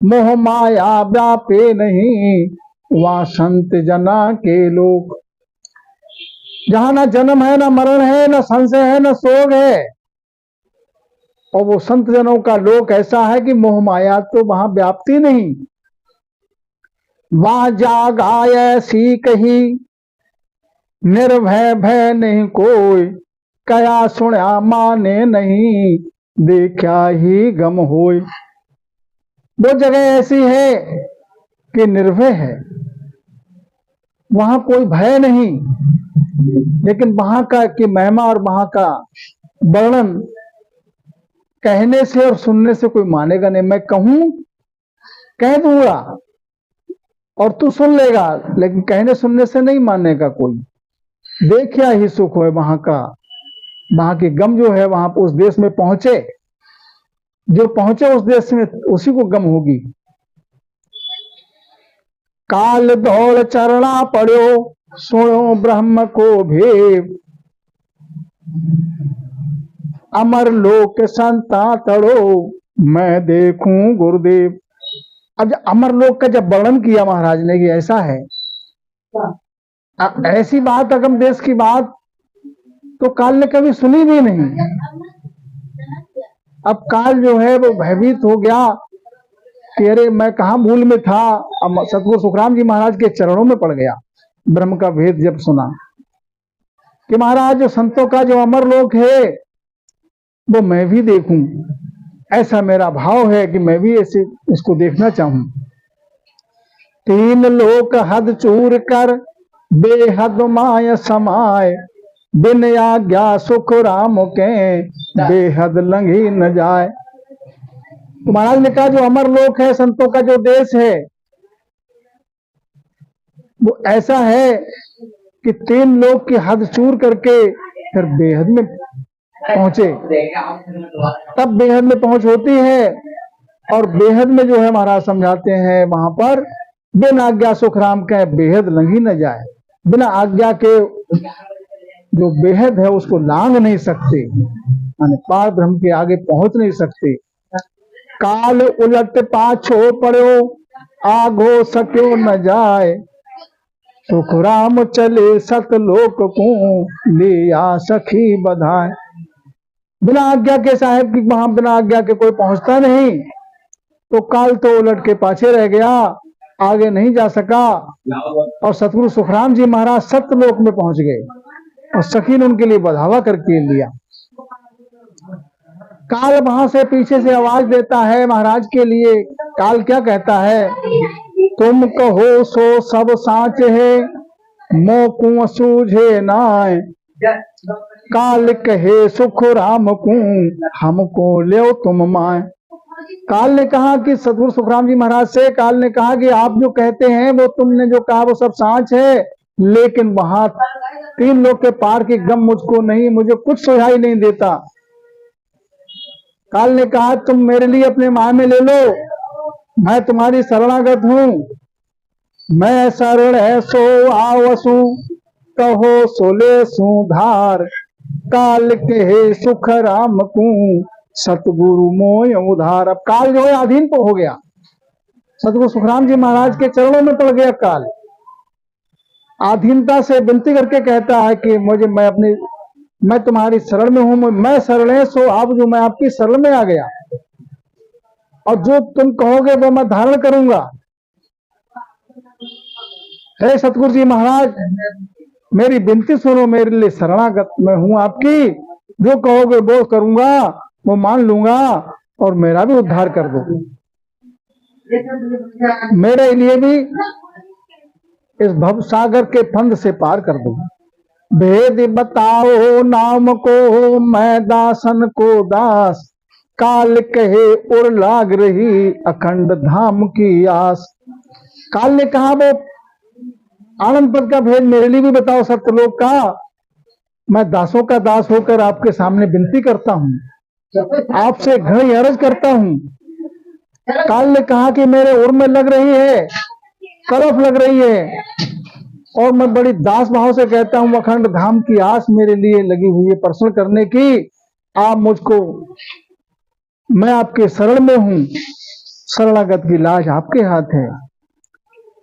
मोह माया व्यापे नहीं, वहां संत जना के लोग। जहां ना जन्म है, ना मरण है, ना संशय है, ना सोग है, और वो संत जनों का लोक ऐसा है कि मोह माया तो वहां व्याप्ति नहीं। वहां जाग आय ऐसी कही, निर्भय भय नहीं कोई, कया सुना माने नहीं, देखा ही गम होय। वो जगह ऐसी है कि निर्भय है, वहां कोई भय नहीं, लेकिन वहां का की महिमा और वहां का वर्णन कहने से और सुनने से कोई मानेगा नहीं। मैं कहूं, कह दूंगा और तू सुन लेगा, लेकिन कहने सुनने से नहीं मानेगा कोई। देखिया ही सुख है वहां का, वहां की गम जो है वहां उस देश में पहुंचे, जो पहुंचे उस देश में उसी को गम होगी। काल दौड़ चरणा पड़ो, सुनो ब्रह्म को भेव, अमर लोक संता तड़ो, मैं देखूं गुरुदेव। अब अमर लोक का जब वर्णन किया महाराज ने कि ऐसा है, ऐसी बात अगम देश की बात तो काल ने कभी सुनी भी नहीं। अब काल जो है वो भयभीत हो गया कि अरे मैं कहाँ भूल में था। अब सतगुरु सुखराम जी महाराज के चरणों में पड़ गया, ब्रह्म का भेद जब सुना कि महाराज जो संतों का जो अमर लोक है वो मैं भी देखूं, ऐसा मेरा भाव है कि मैं भी ऐसे इसको देखना चाहूं। तीन लोक हद चूर कर, बेहद माय समाय, बिन आज्ञा सुख राम के, बेहद लंघी न जाए। तो महाराज ने कहा जो अमर लोक है, संतों का जो देश है, वो ऐसा है कि तीन लोक की हद चूर करके फिर बेहद में पहुंचे, तब बेहद में पहुंच होती है। और बेहद में जो है महाराज समझाते हैं वहां पर बिन आज्ञा सुख राम के, बेहद लंघी न जाए। बिना आज्ञा के जो बेहद है उसको लांघ नहीं सकते, माने पार ब्रह्म के आगे पहुंच नहीं सकते। काल उलट पाछो पड़ो, आगो सक्यो न जाए, सुख राम चले सतलोक को, लिया सखी बधाए। बिना आज्ञा के साहेब की वहां बिना आज्ञा के कोई पहुंचता नहीं, तो काल तो उलट के पाछे रह गया, आगे नहीं जा सका। और सतगुरु सुखराम जी महाराज सत्यलोक में पहुंच गए और सखी ने उनके लिए बढ़ावा करके लिया। काल वहां से पीछे से आवाज देता है महाराज के लिए। काल क्या कहता है? तुम कहो सो सब साच है, मोकू सूझे नाय। काल कहे सुख राम को, हमको ले तुम माए। काल ने कहा कि सतगुरु सुखराम जी महाराज से, काल ने कहा कि आप जो कहते हैं वो तुमने जो कहा वो सब सांच है, लेकिन वहां 3 लोग के पार की गम मुझको नहीं, मुझे कुछ सुझाई नहीं देता। काल ने कहा तुम मेरे लिए अपने माँ में ले लो, मैं तुम्हारी शरणागत हूं। मैं शरण है सो आवसु, कहो सोले सुधार। काल कहे सुख राम को, सतगुरु मोय उधार। अब काल जो है अधीन तो हो गया, सतगुरु सुखराम जी महाराज के चरणों में पड़ गया। काल अधीनता से विनती करके कहता है कि मुझे मैं तुम्हारी शरण में हूं, मैं शरण है सो आप, जो मैं आपकी शरण में आ गया और जो तुम कहोगे वो मैं धारण करूंगा। हे सतगुरु जी महाराज मेरी विनती सुनो, मेरे लिए शरणागत मैं हूं आपकी, जो कहोगे वो करूंगा, वो मान लूंगा और मेरा भी उद्धार कर दो, मेरे लिए भी इस भव सागर के फंद से पार कर दो। भेद बताओ नाम को, मैं दासन को दास। काल कहे उर लाग रही, अखंड धाम की आस। काल ने कहा वो आनंद पद का भेद मेरे लिए भी बताओ सत्यलोक का। मैं दासों का दास होकर आपके सामने विनती करता हूँ, आपसे घड़ी अर्ज करता हूँ। काल ने कहा कि मेरे उर में लग रही है, कड़फ लग रही है, और मैं बड़ी दास भाव से कहता हूँ अखंड धाम की आस मेरे लिए लगी हुई है प्रश्न करने की। आप मुझको, मैं आपके शरण में हूं, शरणागत की लाज आपके हाथ है।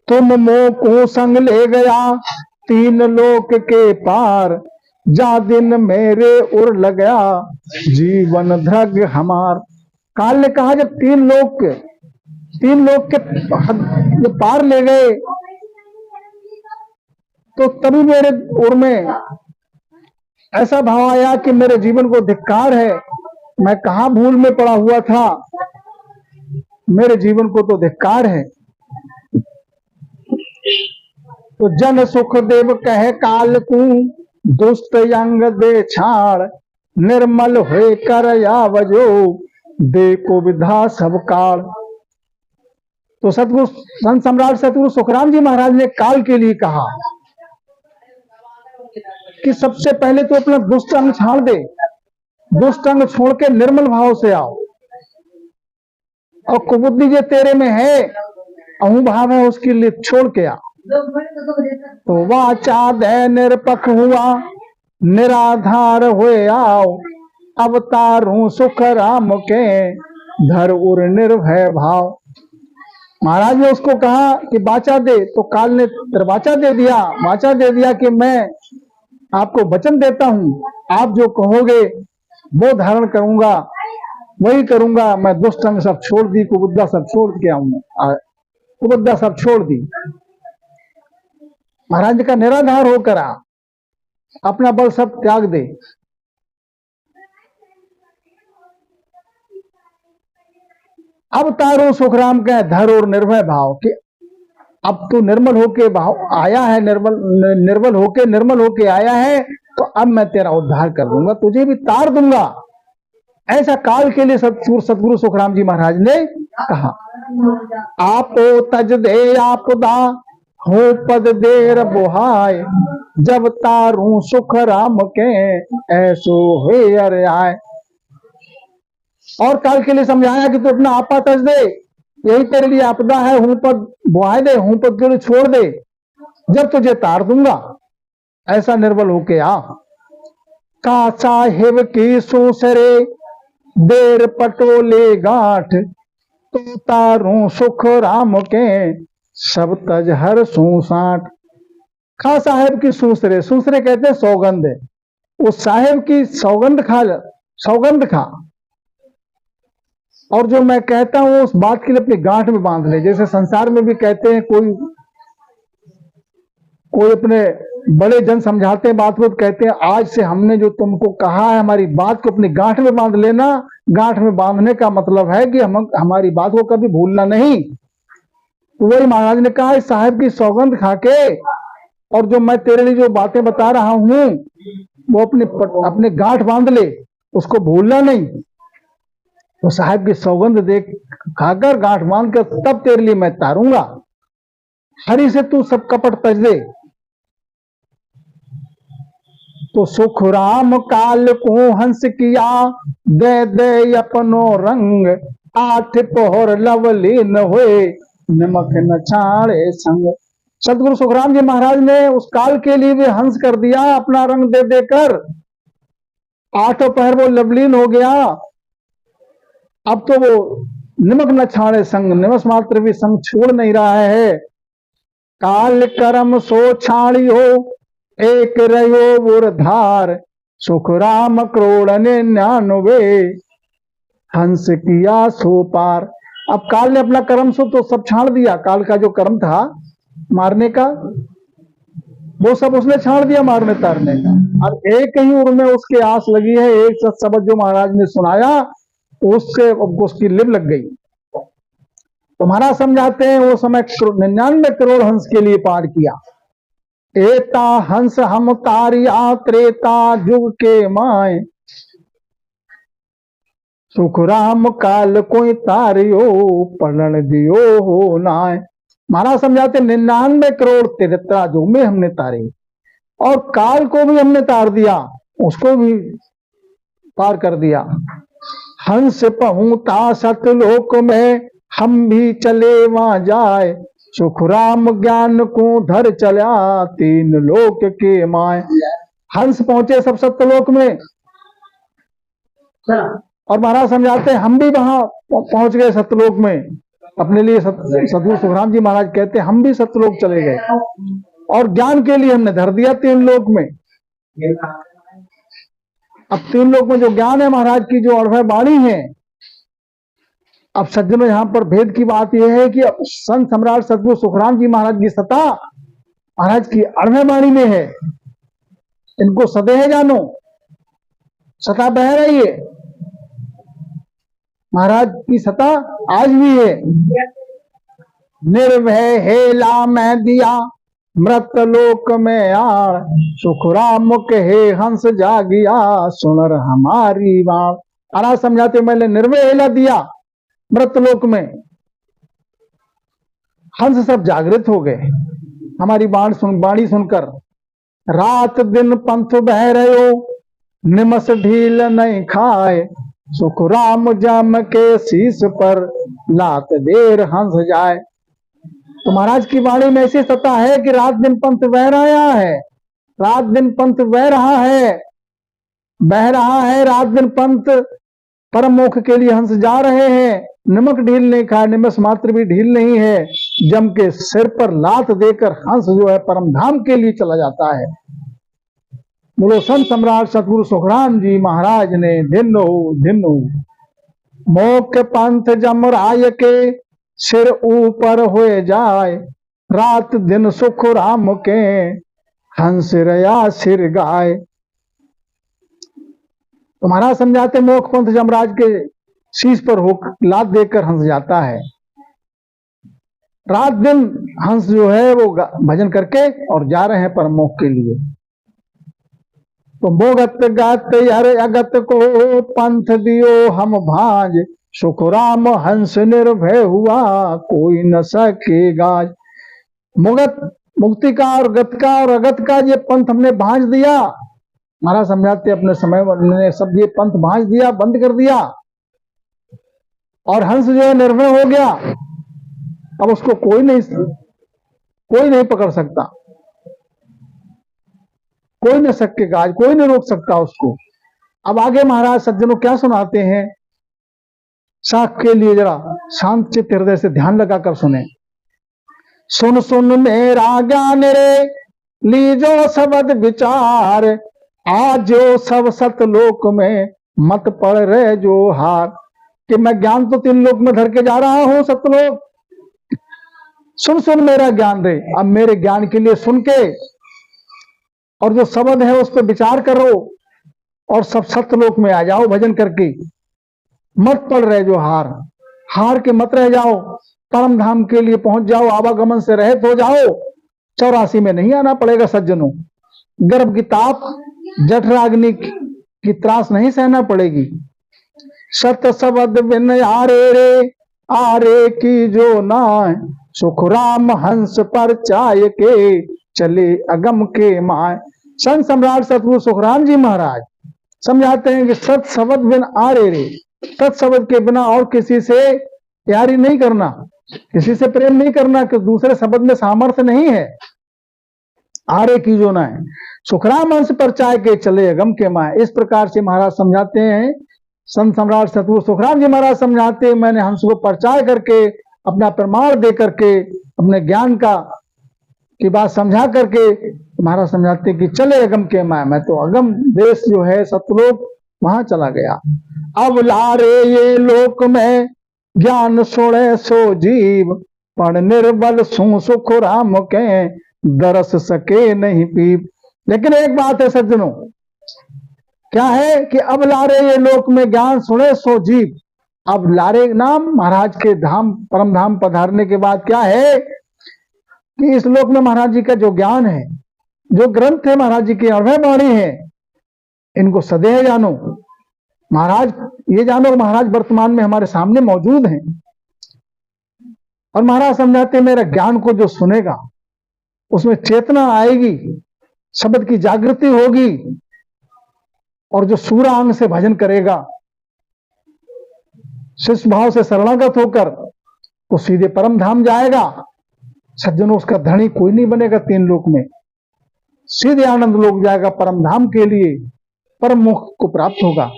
तुम मोह को संग ले गया 3 लोक के पार, जा दिन मेरे उर लगा जीवन ध्रग हमार। काल ने कहा जब 3 लोक के पार ले गए तो तभी मेरे उर में ऐसा भाव आया कि मेरे जीवन को धिक्कार है, मैं कहां भूल में पड़ा हुआ था, मेरे जीवन को तो धिक्कार है। तो जन सुख देव कहे काल को, दुष्ट अंग दे छाड़। निर्मल होए कर आवजो, दे को विधा सब काल। तो सतगुरु संत सम्राट सतगुरु सुखराम जी महाराज ने काल के लिए कहा कि सबसे पहले तो अपना दुष्ट अंग छाड़ दे, दुष्ट अंग छोड़ के निर्मल भाव से आओ, और कुबुद्धि जो तेरे में है, अहू भाव है, उसके लिए छोड़ के आ। तो वाचा दे निरपख हुआ, निराधार हुए आओ। अवतारू सुख राम के, धर उर निर्भय भाव। महाराज ने उसको कहा कि वाचा दे, तो काल ने वाचा दे दिया, वाचा दे दिया कि मैं आपको वचन देता हूं, आप जो कहोगे वो धारण करूंगा, वही करूंगा। मैं दुष्ट अंग सब छोड़ दी, कुबुद्धा सब छोड़ के आऊंगा, कुबुद्धा सब छोड़ दी। महाराज का निराधार होकर आ, अपना बल सब त्याग दे। अब तारो सुखराम का धर और निर्भय भाव कि अब तू निर्मल होके भाव आया है, निर्मल होके आया है, तो अब मैं तेरा उद्धार कर दूंगा, तुझे भी तार दूंगा। ऐसा काल के लिए सतगुरु सुखराम जी महाराज ने कहा। आपो तज दे आपदा, हो पद देर बुहाय। जब तारू सुख राम के, ऐसो हुए अरे आए। और काल के लिए समझाया कि तू अपना आपा तज दे, यही तेरे लिए आपदा है, हूं पद बुहाय दे, हूं पद के लिए छोड़ दे, जब तुझे तार दूंगा, ऐसा निर्बल होके आ। का साहिब की सूसरे, देर पटोले गांठ। तो तारू सुख राम के सब तज हर सूसाट। खा साहेब की सूसरे, सूसरे कहते हैं सौगंध है, उस साहेब की सौगंध खा, सौगंध खा, और जो मैं कहता हूं उस बात के लिए अपनी गांठ में बांध ले। जैसे संसार में भी कहते हैं, कोई कोई अपने बड़े जन समझाते हैं बात को, कहते हैं आज से हमने जो तुमको कहा है हमारी बात को अपनी गांठ में बांध लेना। गांठ में बांधने का मतलब है कि हम हमारी बात को कभी भूलना नहीं। तो वही महाराज ने कहा इस साहब की सौगंध खाके, और जो मैं तेरे लिए जो बातें बता रहा हूं वो अपने गांठ बांध ले, उसको भूलना नहीं। तो साहब की सौगंध देख खाकर गांठ बांध कर तब तेरे लिए मैं तारूंगा। हरि से तू सब कपट तज दे। तो सुख राम काल को हंस किया, दे दे अपनो रंग, आठ पोहर लवलीन हुए, नमक न छाड़े संग। सदगुरु सुखराम जी महाराज ने उस काल के लिए भी हंस कर दिया अपना रंग दे देकर। आठों पहर वो लवलीन हो गया। अब तो वो निमक न छाड़े संग, निमस मात्र भी संग छोड़ नहीं रहा है। काल कर्म सो छाड़ी हो, एक रयो बुरधार, सुख राम करोड़ 99, हंस किया सो पार। अब काल ने अपना कर्म सो तो सब छाड़ दिया। काल का जो कर्म था मारने का, वो सब उसने छाड़ दिया मारने तारने का। अब एक ही उड़ में उसके आस लगी है। एक सत्सबद जो महाराज ने सुनाया उससे उसकी लिप लग गई। तो महाराज समझाते हैं वो समय 99 करोड़ हंस के लिए पार किया। एता हंस हम तारिया त्रेता जुग के माए, सुख राम काल कोई तारियो, पढ़न दियो हो नाय। महाराज समझाते 99 करोड़ त्रेता जुग में हमने तारे, और काल को भी हमने तार दिया, उसको भी पार कर दिया। हंस पहुंचा सतलोक में, हम भी चले वहां जाए, सुख राम ज्ञान को धर चला, 3 लोक के माए। हंस पहुंचे सब सत्यलोक में, और महाराज समझाते हैं हम भी वहां पहुंच गए सत्यलोक में। अपने लिए सदगुरु सुखराम जी महाराज कहते हैं हम भी सत्यलोक चले गए, और ज्ञान के लिए हमने धर दिया 3 लोक में। अब 3 लोक में जो ज्ञान है महाराज की जो अड़भय वाणी है। अब सज्जनों यहां पर भेद की बात यह है कि संत सम्राट सदगुरु सुखराम जी महाराज की सत्ता महाराज की अड़भय वाणी में है। इनको सदेह जानो, सता बह रही है। महाराज की सत्ता आज भी है। निर्भय हेला मैं दिया, मृत लोक में आड़, सुख राम कहे हंस जागिया, सुनर हमारी बाण। महाराज समझाते मैंने निर्भय हेला दिया मृत लोक में, हंस सब जागृत हो गए हमारी बाणी सुनकर। रात दिन पंथ बह रहे हो, निमस ढील नहीं खाए, सुख राम जम के शीश पर, लात देर हंस जाए। तो महाराज की वाणी में ऐसी सत्ता है कि रात दिन पंथ बह रहा है, रात दिन पंथ बह रहा है, बह रहा है रात दिन पंथ, परम मोक्ष के लिए हंस जा रहे हैं। नमक ढील नहीं खाए, निमस मात्र भी ढील नहीं है, जम के सिर पर लात देकर हंस जो है परम धाम के लिए चला जाता है। बोलो संत सम्राट सतगुरु सुखराम जी महाराज ने धिन्नो धिन्नो। मोक्ष पंथ जम राय के, सिर ऊपर हो जाए, रात दिन सुख राम के, हंस रया सिर गाय। तो महाराज समझाते मोक्ष पंथ जमराज के शीश पर हो लात देकर हंस जाता है। रात दिन हंस जो है वो भजन करके और जा रहे हैं परम मोक्ष के लिए। तो मोगत गात हर अगत को, पंथ दियो हम भांज, सुख राम हंस निर्भय हुआ, कोई न सके गाज। मुगत मुक्ति का और गत का और अगत का ये पंथ हमने भांज दिया। महाराज समझाते अपने समय में सब ये पंथ भांज दिया, बंद कर दिया, और हंस जो है निर्भय हो गया। अब उसको कोई नहीं पकड़ सकता, कोई न सकेगा, आज कोई नहीं रोक सकता उसको। अब आगे महाराज सज्जनों क्या सुनाते हैं साख के लिए जरा शांत चित्त हृदय से ध्यान लगाकर सुने। सुन सुन मेरा ज्ञान रे लीजो शब्द विचार, आज जो सब सतलोक में मत पड़ रहे जो हार। कि मैं ज्ञान तो 3 लोक में धर के जा रहा हूं सतलोक। सुन सुन मेरा ज्ञान रे, अब मेरे ज्ञान के लिए सुन के और जो शब्द है उस पर विचार करो और सब सतलोक में आ जाओ भजन करके। मत पड़ रहे जो हार, हार के मत रह जाओ, परम धाम के लिए पहुंच जाओ, आवागमन से रहित हो जाओ। 84 में नहीं आना पड़ेगा सज्जनों। गर्भ की ताप, जठराग्नि की त्रास नहीं सहना पड़ेगी। सत शब्द बिन आरे रे, आरे की जो नाय, सुख राम हंस पर चाय के चले अगम के माय। संत सम्राट सतगुरु सुखराम जी महाराज समझाते हैं कि सत शब्द बिन आरे रे, सत शब्द के बिना और किसी से यारी नहीं करना, किसी से प्रेम नहीं करना, कि दूसरे शब्द में सामर्थ्य नहीं है। आरे की जो ना है, सुखराम हंस पर चाय के चले अगम के माय। इस प्रकार से महाराज समझाते हैं, संत सम्राट सतगुरु सुखराम जी महाराज समझाते हैं, मैंने हंस को परचाय करके, अपना प्रमाण दे करके, अपने ज्ञान की बात समझा करके महाराज समझाते कि चले अगम के माय। मैं तो अगम देश जो है सतलोक, वहां चला गया। अब लारे ये लोक में ज्ञान सोड़े सो जीव, पण निर्बल सु सुख राम के दरस सके नहीं पीप। लेकिन एक बात है सज्जनों, क्या है कि अब लारे ये लोक में ज्ञान सुने सो जीव। अब लारे नाम महाराज के धाम, परम धाम पधारने के बाद क्या है कि इस लोक में महाराज जी का जो ज्ञान है, जो ग्रंथ है महाराज जी की अभय वाणी है, इनको सदैव जानो। महाराज ये जानो, महाराज वर्तमान में हमारे सामने मौजूद हैं। और महाराज समझाते हैं मेरा ज्ञान को जो सुनेगा उसमें चेतना आएगी, शब्द की जागृति होगी, और जो सूरा अंग से भजन करेगा, शिष्य भाव से शरणागत होकर, वो सीधे परम धाम जाएगा। सज्जनों, उसका धनी कोई नहीं बनेगा 3 लोक में, सीधे आनंद लोक जाएगा परम धाम के लिए, परम मोक्ष को प्राप्त होगा।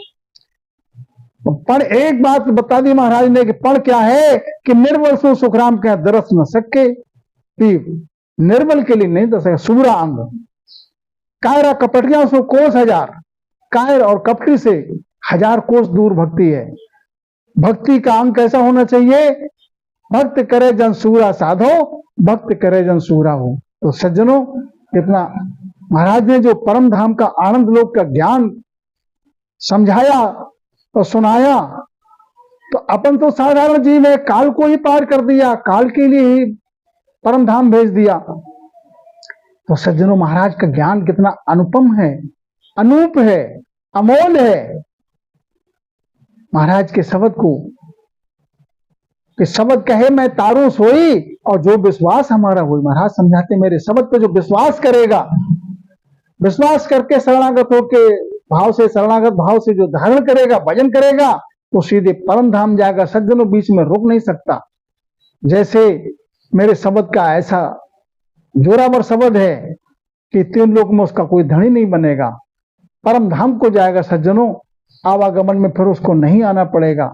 पण एक बात बता दी महाराज ने कि पण क्या है कि निर्बल सो सुखराम के दरस न सके पीप। निर्बल के लिए नहीं दसेगा सूरा अंग। कायरा कपटिया सो कोस हजार, कायर और कपटी से 1000 कोस दूर भक्ति है। भक्ति का अंग कैसा होना चाहिए? भक्त करे जन सूरा साधो, भक्त करे जन सूरा हो। तो सज्जनों, इतना महाराज ने जो परम धाम का आनंद लोक का ज्ञान समझाया और सुनाया, तो अपन तो साधारण जीव है, काल को ही पार कर दिया, काल के लिए ही परम धाम भेज दिया। तो सज्जनों, महाराज का ज्ञान कितना अनुपम है, अनूप है, अमोल है। महाराज के शब्द को, कि शब्द कहे मैं तारू सोई और जो विश्वास हमारा हुई। महाराज समझाते मेरे शब्द पे जो विश्वास करेगा, विश्वास करके शरणागत होके भाव से, शरणागत भाव से जो धारण करेगा, भजन करेगा, तो सीधे परम धाम जाएगा। सज्जनों, बीच में रोक नहीं सकता। जैसे मेरे शब्द का ऐसा जोरावर शब्द है कि 3 लोक में उसका कोई धनी नहीं बनेगा, परम धाम को जाएगा। सज्जनों, आवागमन में फिर उसको नहीं आना पड़ेगा।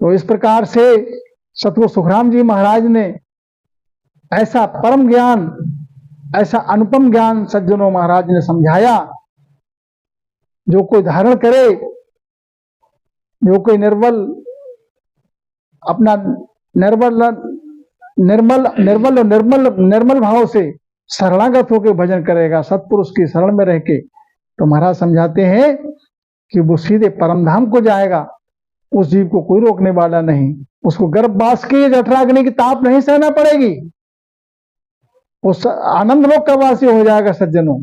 तो इस प्रकार से सतगुरु सुखराम जी महाराज ने ऐसा परम ज्ञान, ऐसा अनुपम ज्ञान सज्जनों महाराज ने समझाया। जो कोई धारण करे, जो कोई निर्बल, अपना निर्मल भाव से शरणागत होकर भजन करेगा, सतपुरुष की शरण में रह के, तो महाराज समझाते हैं कि वो सीधे परम धाम को जाएगा। उस जीव को कोई रोकने वाला नहीं, उसको गर्भवास की जठराग्नि की ताप नहीं सहना पड़ेगी, उस आनंद लोक का वासी हो जाएगा। सज्जनों,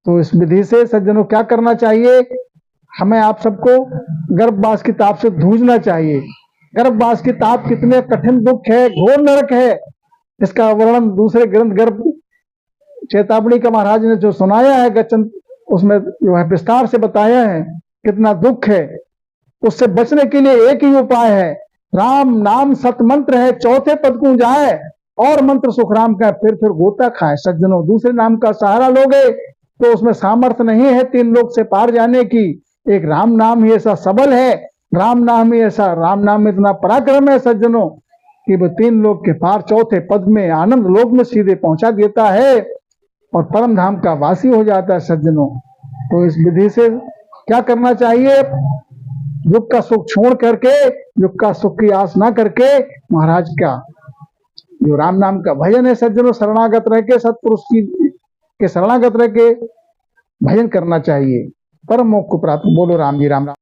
तो इस विधि से सज्जनों क्या करना चाहिए? हमें आप सबको गर्भवास की ताप से जूझना चाहिए। गर्भवास की ताप कितने कठिन दुख है, घोर नरक है, इसका वर्णन दूसरे ग्रंथ गर्भ चेतावनी का महाराज ने जो सुनाया है गचन, उसमें जो है विस्तार से बताया है कितना दुख है। उससे बचने के लिए एक ही उपाय है, राम नाम सत मंत्र है, चौथे पद को जाए और मंत्र सुखराम का फिर गोता खाए। सज्जनों, दूसरे नाम का सहारा लोगे तो उसमें सामर्थ्य नहीं है 3 लोक से पार जाने की। एक राम नाम ही ऐसा सबल है राम नाम ही ऐसा, राम नाम में इतना पराक्रम है सज्जनों कि वो 3 लोक के पार 4थे पद में आनंद लोक में सीधे पहुंचा देता है और परम धाम का वासी हो जाता है सज्जनों। तो इस विधि से क्या करना चाहिए? युग का सुख छोड़ करके, युग का सुख की आस ना करके महाराज का जो राम नाम का भजन है सज्जनों, शरणागत रह के सतपुरुष की के शरणागत रह के भजन करना चाहिए, परम मोक्ष को प्राप्त। बोलो राम जी राम राम।